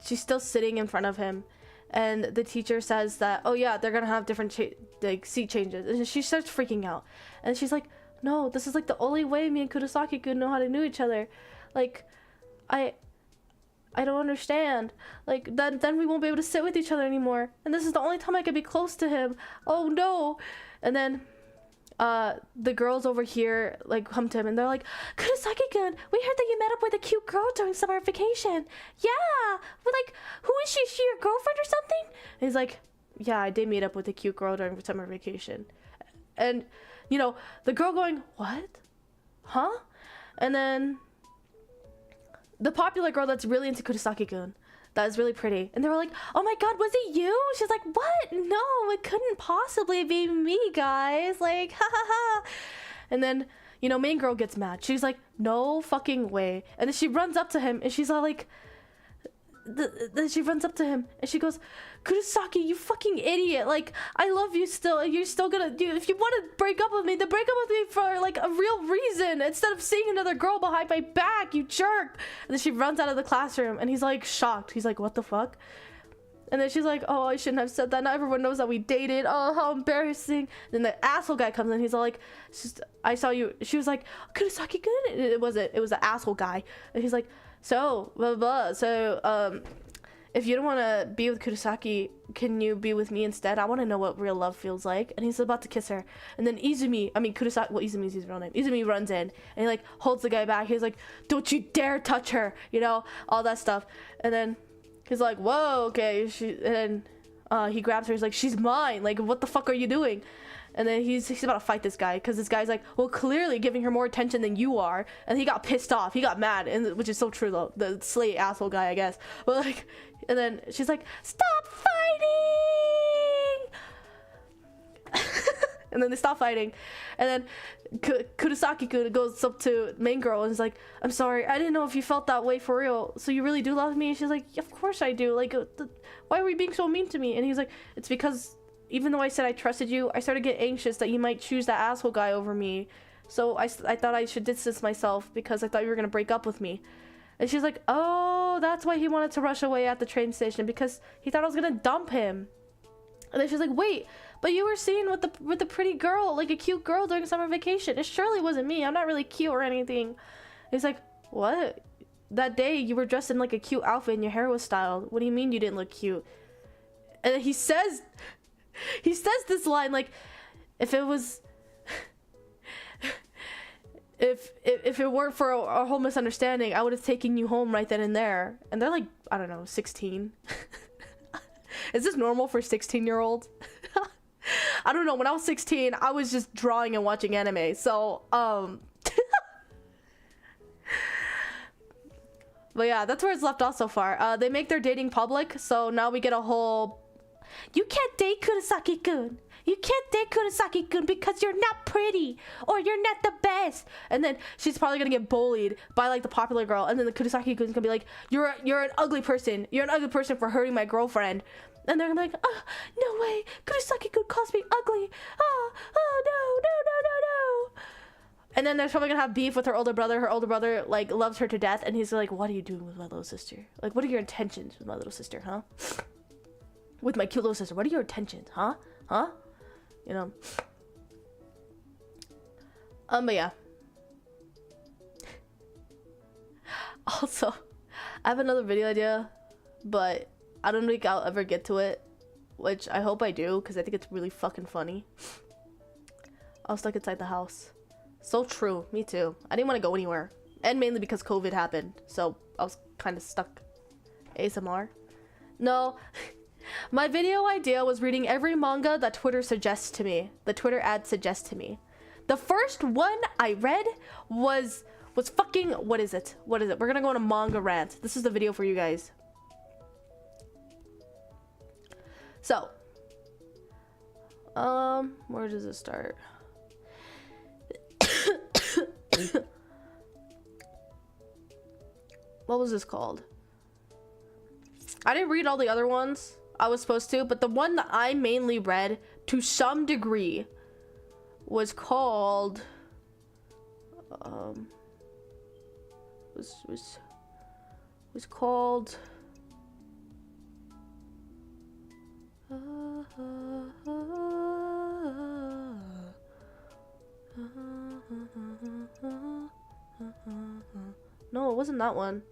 still sitting in front of him, and the teacher says that, oh yeah, they're gonna have different like seat changes, and she starts freaking out, and she's like, no, this is like the only way me and Kurosaki-kun know how to know each other. Like, I don't understand. Like, then we won't be able to sit with each other anymore. And this is the only time I could be close to him. Oh no. And then the girls over here like come to him and they're like, Kurosaki-kun, we heard that you met up with a cute girl during summer vacation. Yeah. We're like, who is she? Is she your girlfriend or something? And he's like, yeah, I did meet up with a cute girl during summer vacation. And you know, the girl going, what? Huh? And then the popular girl that's really into Kurosaki-kun, that is really pretty. And they were like, oh my god, was it you? She's like, what? No, it couldn't possibly be me, guys. Like, ha ha ha. And then, you know, main girl gets mad. She's like, no fucking way. And then she runs up to him and she's all like, then she runs up to him and she goes, Kurosaki, you fucking idiot, like, I love you still, and you're still gonna do, if you want to break up with me, then break up with me for like a real reason instead of seeing another girl behind my back, you jerk. And then she runs out of the classroom and he's like shocked. He's like, what the fuck? And then she's like, oh, I shouldn't have said that, now everyone knows that we dated, oh, how embarrassing. Then the asshole guy comes in, he's all like, I saw you. She was like, Kurosaki-kun? It was the asshole guy. And he's like, so blah blah blah. So if you don't want to be with Kurosaki, can you be with me instead? I want to know what real love feels like. And he's about to kiss her, and then Kurosaki, well, Izumi's his real name, Izumi runs in and he like holds the guy back. He's like, don't you dare touch her, you know, all that stuff. And then he's like, whoa, okay. And then he grabs her. He's like, she's mine, like, what the fuck are you doing? And then he's about to fight this guy because this guy's like, well, clearly giving her more attention than you are. And he got pissed off, he got mad, and which is so true though, the slay asshole guy, I guess. But like, and then she's like, stop fighting. And then they stop fighting, and then Kurosaki-kun goes up to main girl and is like, I'm sorry, I didn't know if you felt that way for real, so you really do love me? And she's like, of course I do, like, why were you being so mean to me? And he's like, it's because even though I said I trusted you, I started to get anxious that you might choose that asshole guy over me. So I thought I should distance myself because I thought you were going to break up with me. And she's like, oh, that's why he wanted to rush away at the train station, because he thought I was going to dump him. And then she's like, wait, but you were seen with the pretty girl, like a cute girl during summer vacation. It surely wasn't me. I'm not really cute or anything. And he's like, what? That day you were dressed in like a cute outfit and your hair was styled. What do you mean you didn't look cute? And then he says this line, like, if it was if it weren't for our whole misunderstanding, I would have taken you home right then and there. And they're like, I don't know, 16. Is this normal for 16-year-olds? I don't know. When I was 16, I was just drawing and watching anime. So, but yeah, that's where it's left off so far. They make their dating public, so now we get a whole, you can't date Kurosaki-kun. You can't date Kurosaki-kun because you're not pretty or you're not the best. And then she's probably gonna get bullied by like the popular girl, and then the Kurosaki-kun's gonna be like, you're an ugly person. You're an ugly person for hurting my girlfriend. And they're gonna be like, oh, no way, Kurosaki-kun calls me ugly. Oh, no. And then they're probably gonna have beef with her older brother. Her older brother like loves her to death, and he's like, what are you doing with my little sister? Like, what are your intentions with my little sister, huh? With my cute little sister, what are your intentions, huh? You know. But yeah. Also, I have another video idea, but I don't think I'll ever get to it, which I hope I do, because I think it's really fucking funny. I was stuck inside the house. So true, me too. I didn't want to go anywhere, and mainly because COVID happened, so I was kind of stuck. ASMR? No. My video idea was reading every manga that Twitter suggests to me. The Twitter ad suggests to me. The first one I read was fucking, what is it? We're gonna go on a manga rant. This is the video for you guys. So, where does it start? What was this called? I didn't read all the other ones. I was supposed to, but the one that I mainly read to some degree was called was called no, it wasn't that one.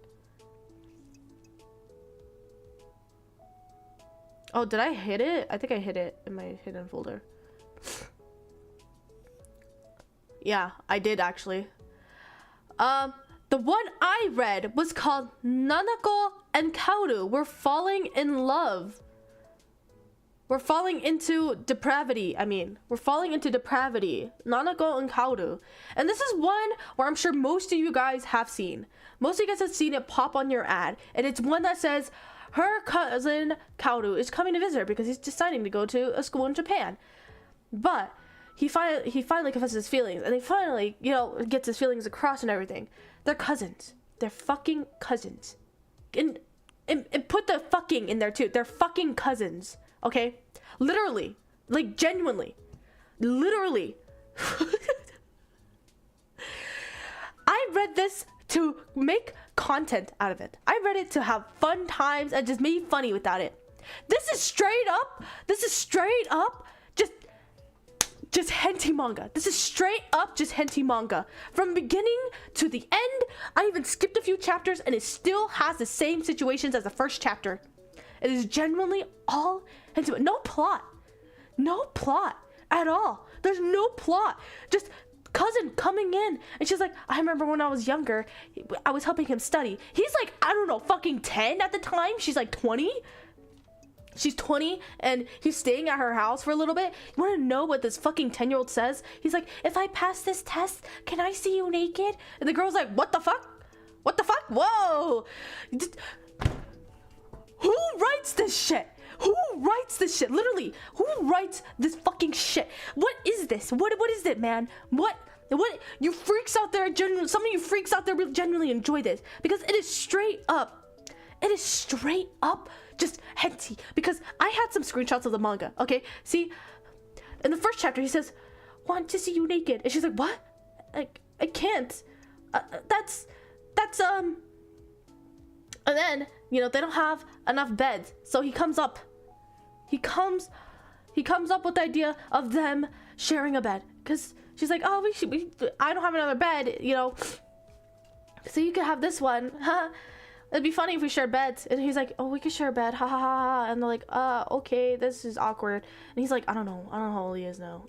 Oh, did I hit it? I think I hit it in my hidden folder. Yeah, I did actually. The one I read was called Nanako and Kaoru. We're falling in love. We're falling into depravity. We're falling into depravity. Nanako and Kaoru. And this is one where I'm sure most of you guys have seen. Most of you guys have seen it pop on your ad. And it's one that says, her cousin Kaoru is coming to visit her because he's deciding to go to a school in Japan. But he finally confesses his feelings, and he finally, you know, gets his feelings across and everything. They're cousins. They're fucking cousins. And put the fucking in there too. They're fucking cousins. Okay? Literally. Like, genuinely. Literally. I read this to make content out of it. I read it to have fun times and just be funny without it. This is straight up just hentai manga. This is straight up just hentai manga. From beginning to the end, I even skipped a few chapters and it still has the same situations as the first chapter. It is genuinely all hentai. No plot. No plot at all. There's no plot. Just cousin coming in, and she's like, I remember when I was younger, I was helping him study. He's like, I don't know, fucking 10 at the time. She's like 20. She's 20 and he's staying at her house for a little bit. You want to know what this fucking 10-year-old says? He's like, if I pass this test, can I see you naked? And the girl's like, what the fuck? What the fuck? Whoa. Who writes this shit? Who writes this shit? Literally, who writes this fucking shit? What is this? What is it, man? What you freaks out there, some of you freaks out there really genuinely enjoy this, because it is straight up just hentai. Because I had some screenshots of the manga. Okay, see, in the first chapter he says, want to see you naked, and she's like, what? I can't. That's and then, you know, they don't have enough beds, so he comes up with the idea of them sharing a bed, because she's like, oh, I don't have another bed, you know, so you could have this one, huh? It'd be funny if we shared beds. And he's like, oh, we could share a bed, ha ha ha ha. And they're like, okay, this is awkward. And he's like, I don't know how old he is now.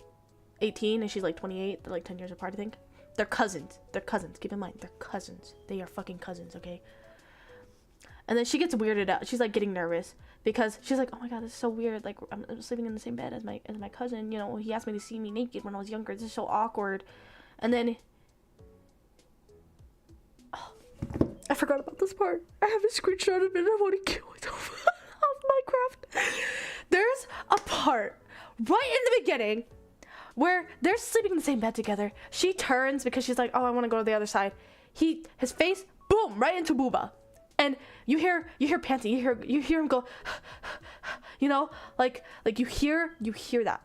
18, and she's like 28. They're like 10 years apart, I think. They're cousins. They're cousins. Keep in mind, they're cousins. They are fucking cousins, okay? And then she gets weirded out. She's like getting nervous because she's like, oh my god, this is so weird. Like I'm sleeping in the same bed as my cousin. You know, he asked me to see me naked when I was younger. This is so awkward. And then I forgot about this part. I have a screenshot of it. I want to kill myself off Minecraft. There's a part right in the beginning where they're sleeping in the same bed together. She turns because she's like, oh, I want to go to the other side. His face, boom, right into booba. And you hear panting. You hear him go, you know, like you hear that.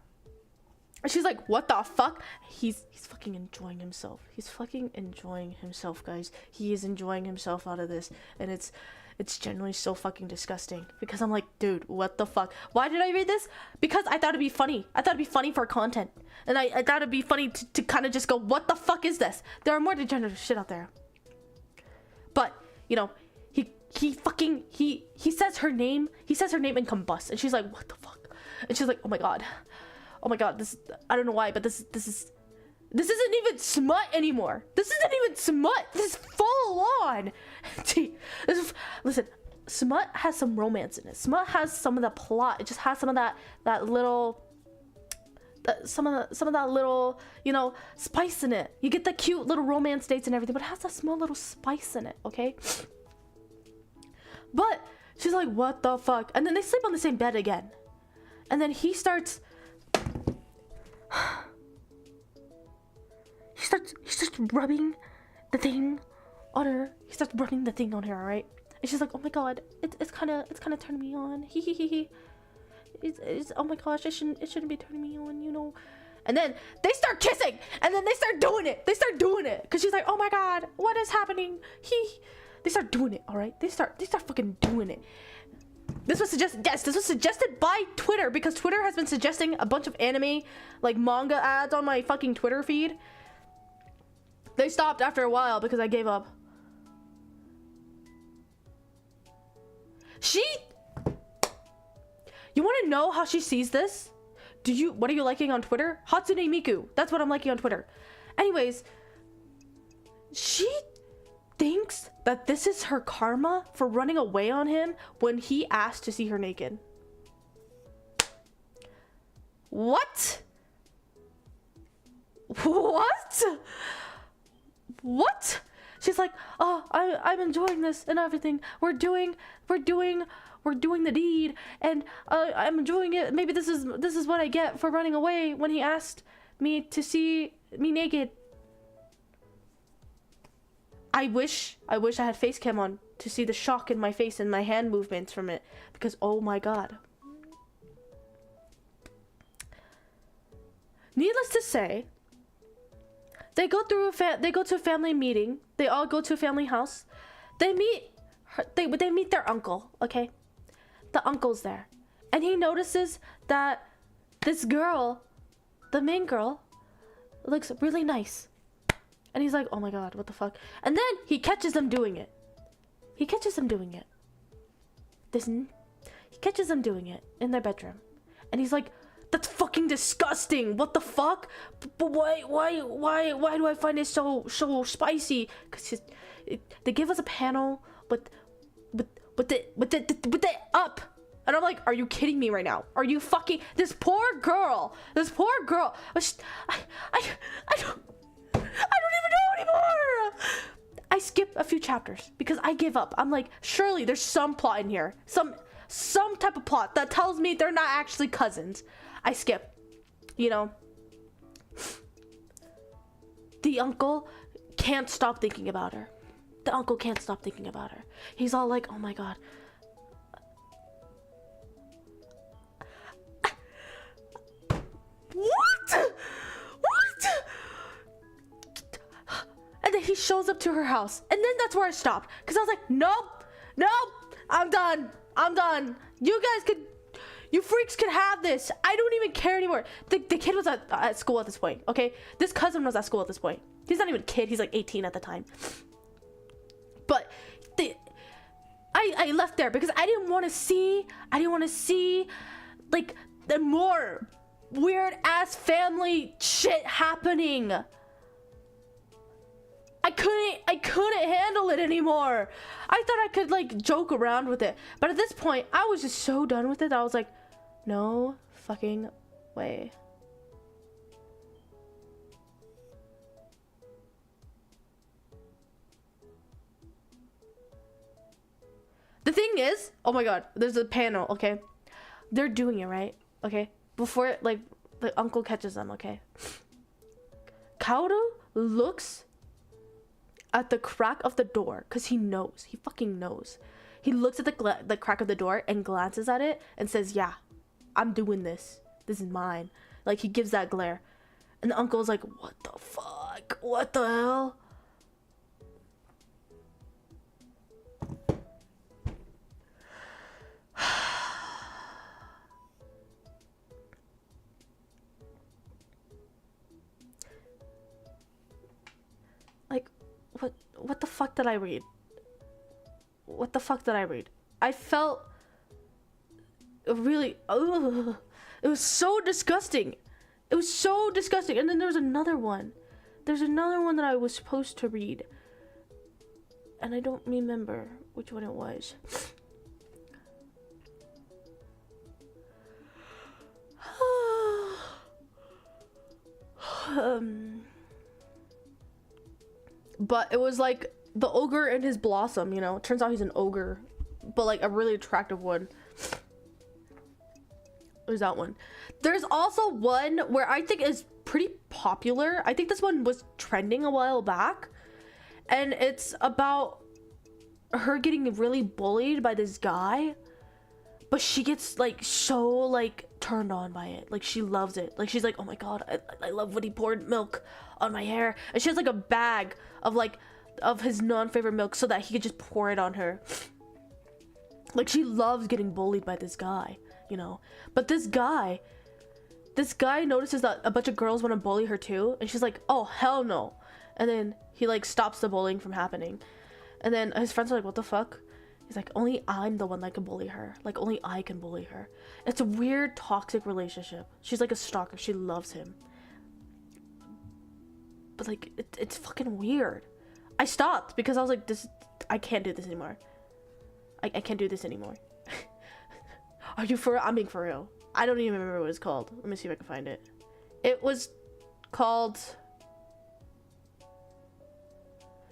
And she's like, what the fuck? He's fucking enjoying himself. He's fucking enjoying himself, guys. He is enjoying himself out of this. And it's genuinely so fucking disgusting. Because I'm like, dude, what the fuck? Why did I read this? Because I thought it'd be funny. I thought it'd be funny for content. And I thought it'd be funny to kind of just go, what the fuck is this? There are more degenerate shit out there. But, you know, he says her name. He says her name and combusts. And she's like, what the fuck? And she's like, oh my god, this, I don't know why, but this isn't even smut anymore. This isn't even smut. This is full on. Listen, smut has some romance in it. Smut has some of the plot. It just has some of that little, some of that little, you know, spice in it. You get the cute little romance dates and everything, but it has that small little spice in it, okay? But she's like, what the fuck? And then they sleep on the same bed again. And then he starts rubbing the thing on her. He starts rubbing the thing on her, alright? And she's like, oh my god, it's kinda turning me on. It's oh my gosh, it shouldn't be turning me on, you know. And then they start kissing, and then they start doing it. Because she's like, oh my god, what is happening? They start doing it, alright? They start fucking doing it. This was suggested by Twitter, because Twitter has been suggesting a bunch of anime, like manga ads on my fucking Twitter feed. They stopped after a while because I gave up. You want to know how she sees this? What are you liking on Twitter? Hatsune Miku. That's what I'm liking on Twitter. Anyways, she thinks that this is her karma for running away on him when he asked to see her naked. What? She's like, oh, I'm enjoying this and everything. We're doing the deed, and I'm enjoying it. Maybe this is what I get for running away when he asked me to see me naked. I wish I had face cam on to see the shock in my face and my hand movements from it, because oh my god. Needless to say, they go to a family meeting. They all go to a family house. They meet their uncle, okay? The uncle's there. And he notices that this girl, the main girl, looks really nice. And he's like, oh my god, what the fuck? And then he catches them doing it. He catches them doing it in their bedroom. And he's like, that's fucking disgusting. What the fuck? But why do I find it so spicy? Because they give us a panel with the up. And I'm like, are you kidding me right now? Are you fucking this poor girl? I don't even know anymore. I skip a few chapters because I give up. I'm like, surely there's some plot in here. Some type of plot that tells me they're not actually cousins. I skip. You know? The uncle can't stop thinking about her. He's all like, oh my god. What? And then he shows up to her house. And then that's where I stopped. Because I was like, nope. I'm done. You freaks could have this. I don't even care anymore. The kid was at school at this point, okay? This cousin was at school at this point. He's not even a kid. He's like 18 at the time. But I left there because I didn't want to see like the more weird ass family shit happening. I couldn't handle it anymore. I thought I could like joke around with it, but at this point I was just so done with it that I was like, no fucking way. The thing is, oh my god, there's a panel, okay? They're doing it, right? Okay? Before, like, the uncle catches them, okay? Kaoru looks at the crack of the door, because he knows. He fucking knows. He looks at the crack of the door and glances at it and says, yeah, I'm doing this. This is mine. Like, he gives that glare. And the uncle's like, what the fuck? What the hell? Like, what the fuck did I read? What the fuck did I read? I felt really, ugh. It was so disgusting. It was so disgusting. And then there was another one. There's another one that I was supposed to read. And I don't remember which one it was. But it was like the ogre and his blossom, you know. Turns out he's an ogre, but like a really attractive one. There's that one. There's also one where I think is pretty popular. I think this one was trending a while back, and it's about her getting really bullied by this guy, but she gets like so like turned on by it. Like she loves it. Like she's like, oh my god, I love when he poured milk on my hair. And she has like a bag of like of his non-favorite milk so that he could just pour it on her. Like she loves getting bullied by this guy, you know. But this guy notices that a bunch of girls want to bully her too, and she's like, oh hell no. And then he like stops the bullying from happening. And then his friends are like, what the fuck? He's like, only I'm the one that can bully her. Like, only I can bully her. It's a weird, toxic relationship. She's like a stalker. She loves him. But, like, it's fucking weird. I stopped because I was like, I can't do this anymore. I can't do this anymore. Are you for real? I'm being for real. I don't even remember what it's called. Let me see if I can find it. It was called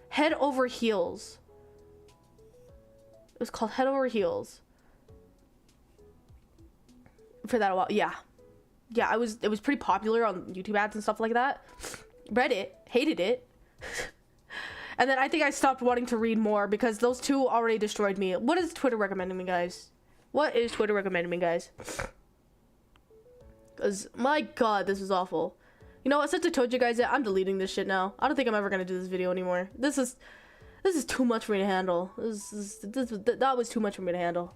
Head Over Heels. It was called Head Over Heels. For that a while. Yeah, it was pretty popular on YouTube ads and stuff like that. Read it, hated it. And then I think I stopped wanting to read more because those two already destroyed me. What is Twitter recommending me, guys? What is Twitter recommending me, guys? Because, my god, this is awful. You know what, since I told you guys that, I'm deleting this shit now. I don't think I'm ever gonna do this video anymore. This is too much for me to handle. That was too much for me to handle.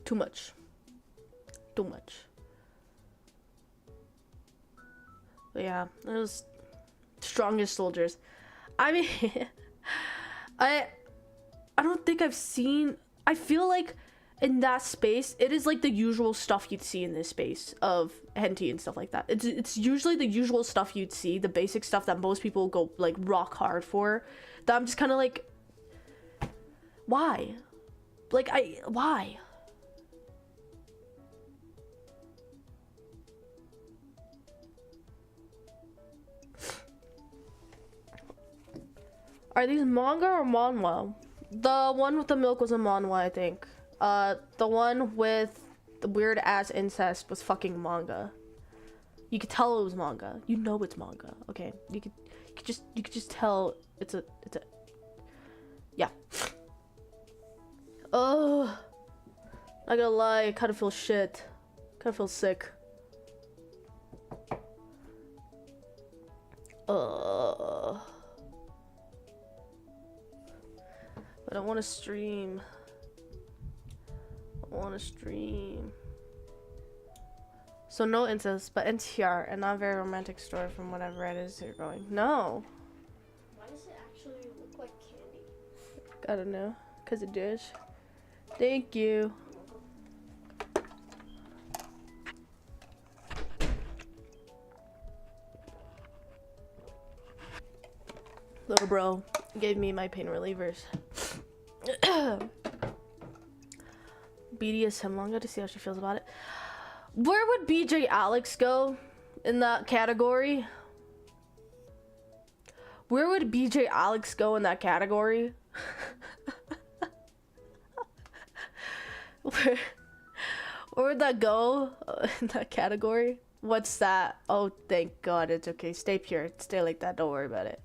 Too much. Too much. But yeah, it was strongest soldiers. I mean, I don't think I've seen. I feel like in that space, it is like the usual stuff you'd see in this space of hentai and stuff like that. It's usually the usual stuff you'd see, the basic stuff that most people go like rock hard for. That I'm just kind of like, why? Like why? Are these manga or manhwa? The one with the milk was a manhwa, I think. The one with the weird ass incest was fucking manga. You could tell it was manga. You know it's manga. Okay, you could just tell it's a yeah. Oh, I gotta lie, I kind of feel shit. Kind of feel sick. But I want to stream. I want to stream. So no incest, but NTR, and not a very romantic story from whatever it is you're going. No. Why does it actually look like candy? I don't know. Cause it does. Thank you. Little bro gave me my pain relievers. BDSM manga to see how she feels about it. Where would BJ Alex go in that category? Where would BJ Alex go in that category? where would that go in that category? What's that? Oh, thank God, it's okay. Stay pure. Stay like that. Don't worry about it.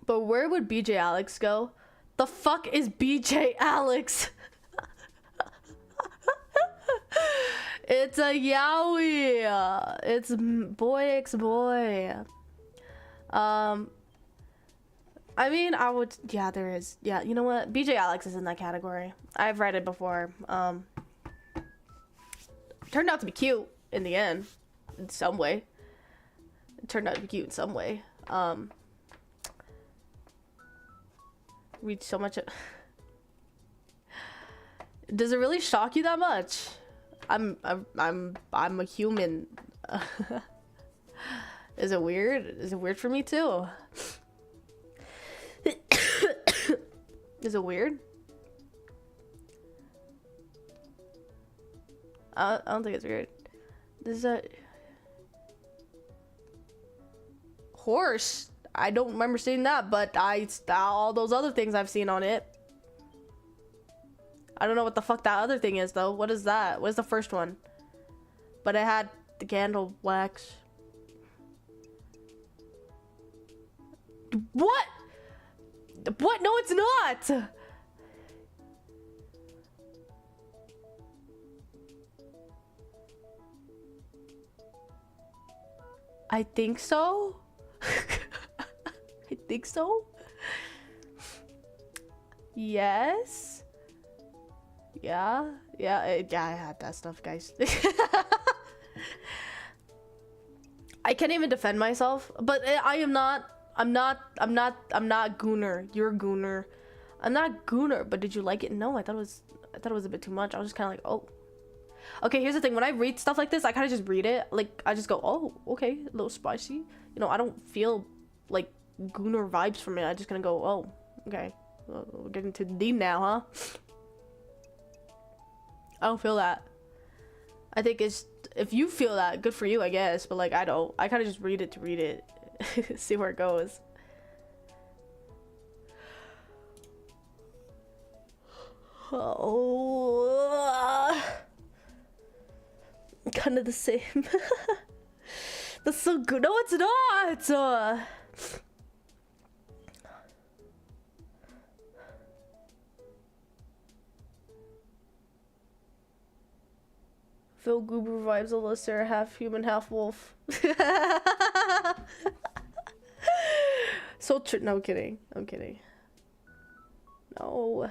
But where would BJ Alex go? The fuck is BJ Alex? It's a yaoi. It's boy x boy. I mean, I would, yeah, there is. Yeah, you know what? BJ Alex is in that category. I've read it before. Turned out to be cute in the end, in some way. It turned out to be cute in some way. Read so much. Does it really shock you that much? I'm a human. Is it weird? Is it weird for me too? Is it weird? I don't think it's weird. This is a horse. I don't remember seeing that, but all those other things I've seen on it. I don't know what the fuck that other thing is though. What is that? What's the first one? But it had the candle wax. What? What? No, it's not. I think so. I think so. Yes. Yeah. Yeah, I had that stuff, guys. I can't even defend myself, but I'm not Gooner. You're Gooner. I'm not Gooner, but did you like it? No, I thought it was a bit too much. I was just kind of like, oh. Okay, here's the thing. When I read stuff like this, I kind of just read it. Like, I just go, oh, okay, a little spicy. You know, I don't feel like Gooner vibes from it. I just kind of go, oh, okay. Well, we're getting to the D now, huh? I don't feel that. I think it's, if you feel that, good for you, I guess. But like, I don't. I kind of just read it to read it. See where it goes. Oh, kind of the same. That's so good. No, it's not. Phil Goober vibes, Alyssa, half human, half wolf. So true. No, I'm kidding. I'm kidding. No.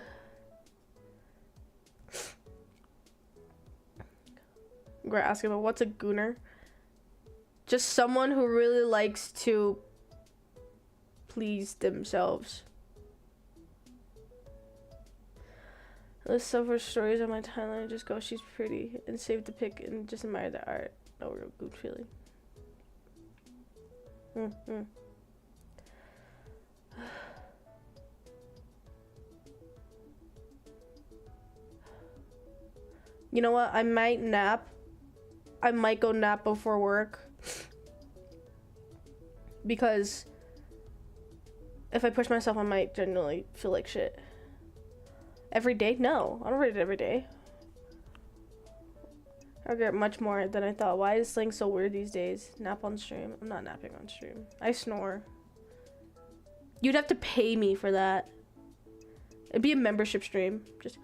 I'm gonna ask him, what's a gooner? Just someone who really likes to please themselves. Let's suffer stories on my timeline. Just go, she's pretty, and save the pic and just admire the art. No real good feeling. You know what? I might nap. I might go nap before work. Because if I push myself, I might genuinely feel like shit. Every day? No, I don't read it every day. I get much more than I thought. Why is slang so weird these days? Nap on stream? I'm not napping on stream. I snore. You'd have to pay me for that. It'd be a membership stream. Just.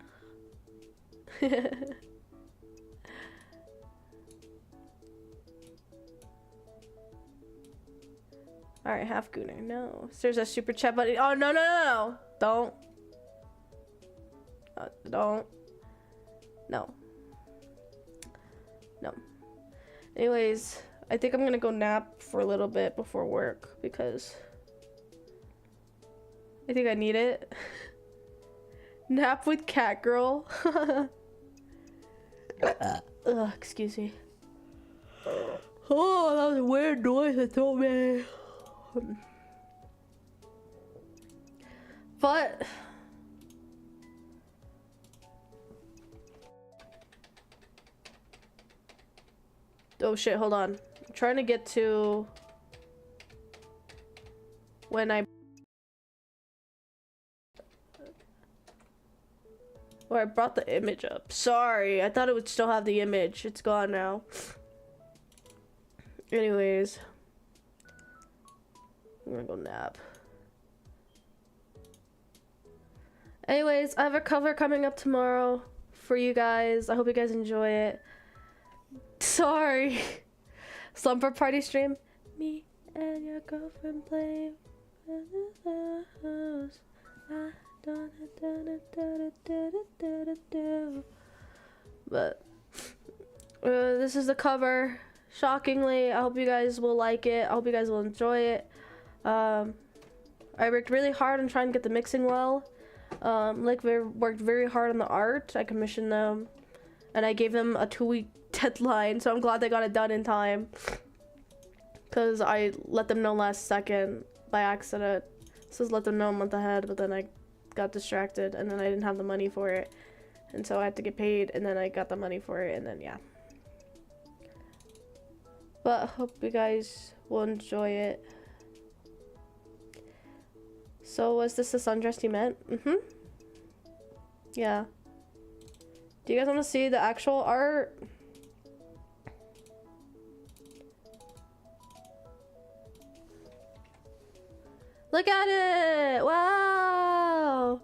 Alright, half gooner. No. There's a super chat button. Oh, no, no, no, no. Don't. Don't. No. No. Anyways, I think I'm gonna go nap for a little bit before work because I think I need it. Nap with cat girl. Excuse me. Oh, that was a weird noise I told me. But oh shit, hold on. I'm trying to get to when I where I brought the image up. Sorry, I thought it would still have the image. It's gone now. Anyways, I'm gonna go nap. Anyways, I have a cover coming up tomorrow for you guys. I hope you guys enjoy it. Sorry. Slumber party stream. Me and your girlfriend play. But this is the cover. Shockingly, I hope you guys will like it. I hope you guys will enjoy it. I worked really hard on trying to get the mixing well. Worked very hard on the art. I commissioned them and I gave them a 2-week deadline, so I'm glad they got it done in time, because I let them know last second by accident. So let them know a month ahead, but then I got distracted and then I didn't have the money for it, and so I had to get paid, and then I got the money for it, and then yeah. But I hope you guys will enjoy it. So was this the sundress you meant? Yeah. Do you guys want to see the actual art? Look at it! Wow!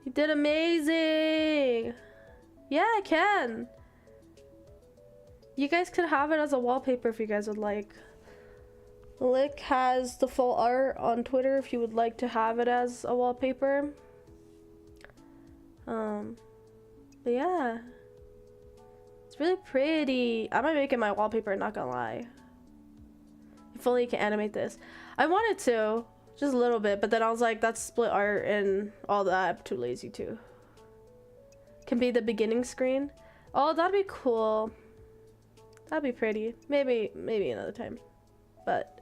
You did amazing! Yeah, I can! You guys could have it as a wallpaper if you guys would like. Lick has the full art on Twitter if you would like to have it as a wallpaper. But yeah. It's really pretty. I might make it my wallpaper, not gonna lie. If only you can animate this. I wanted to, just a little bit, but then I was like, that's split art and all that. I'm too lazy to. Can be the beginning screen. Oh, that'd be cool. That'd be pretty. Maybe another time. But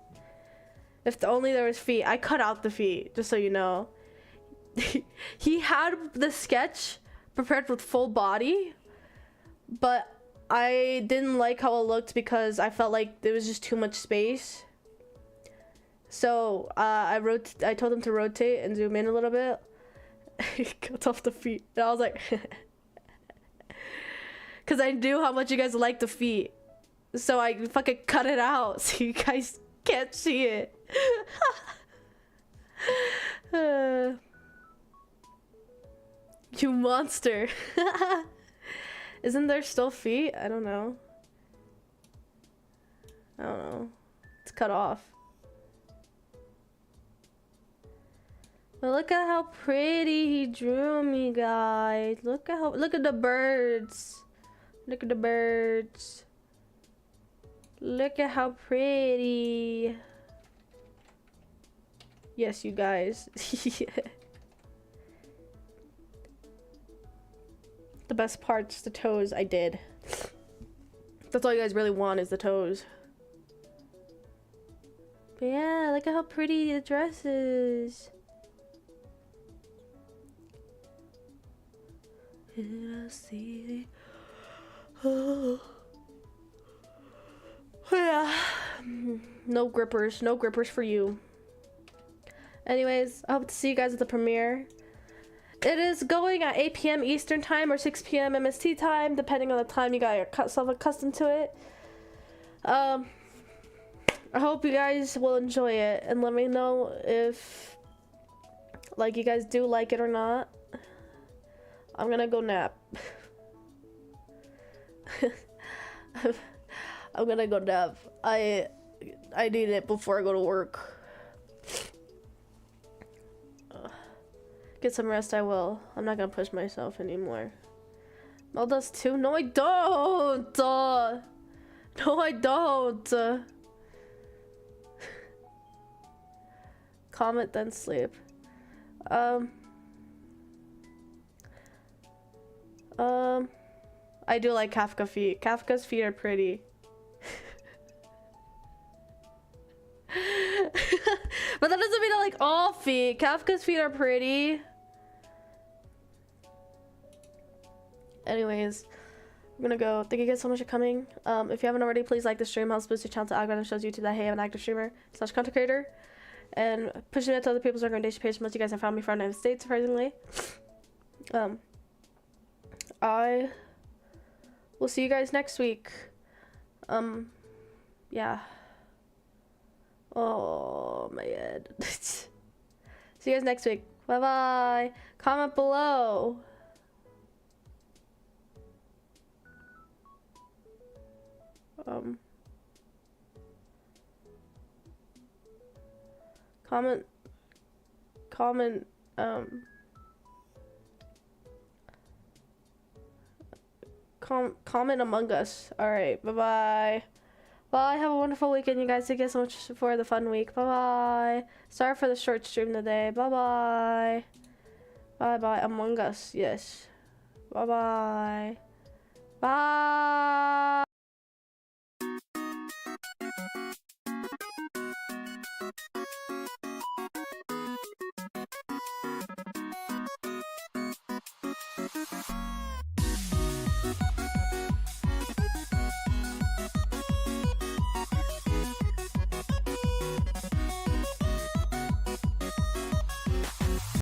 if only there was feet. I cut out the feet, just so you know. He had the sketch prepared with full body, but I didn't like how it looked because I felt like there was just too much space. So I told him to rotate and zoom in a little bit. He cuts off the feet, and I was like, because I knew how much you guys like the feet, so I fucking cut it out so you guys can't see it. You monster. Isn't there still feet? I don't know. It's cut off. But look at how pretty he drew me, guys. Look at the birds. Look at the birds. Look at how pretty. Yes, you guys. The best part's the toes. I did. That's all you guys really want, is the toes. But yeah, look at how pretty the dress is. I see. Oh. Yeah. No grippers for you. Anyways, I hope to see you guys at the premiere. It is going at 8 p.m. Eastern time or 6 p.m. MST time, depending on the time you got yourself accustomed to it. I hope you guys will enjoy it, and let me know if you guys do like it or not. I'm gonna go nap. I'm gonna go nap. I need it before I go to work. Get some rest, I will. I'm not gonna push myself anymore. Mel does too? No, I don't! No, I don't! Comment, then sleep. I do like Kafka feet. Kafka's feet are pretty. But that doesn't mean I like all feet. Kafka's feet are pretty. Anyways, I'm gonna go. Thank you guys so much for coming. If you haven't already, please like the stream. Helps boost your channel to algorithm, shows YouTube that hey, I'm an active streamer / content creator, and pushing it to other people's recommendation page. Most of you guys have found me from the United States, surprisingly. I will see you guys next week. Yeah. Oh my head. See you guys next week. Bye bye. Comment below. Comment Among Us. All right. Bye bye. Bye. Have a wonderful weekend, you guys. Thank you so much for the fun week. Bye bye. Sorry for the short stream today. Bye bye. Bye bye. Among Us. Yes. Bye bye. Bye.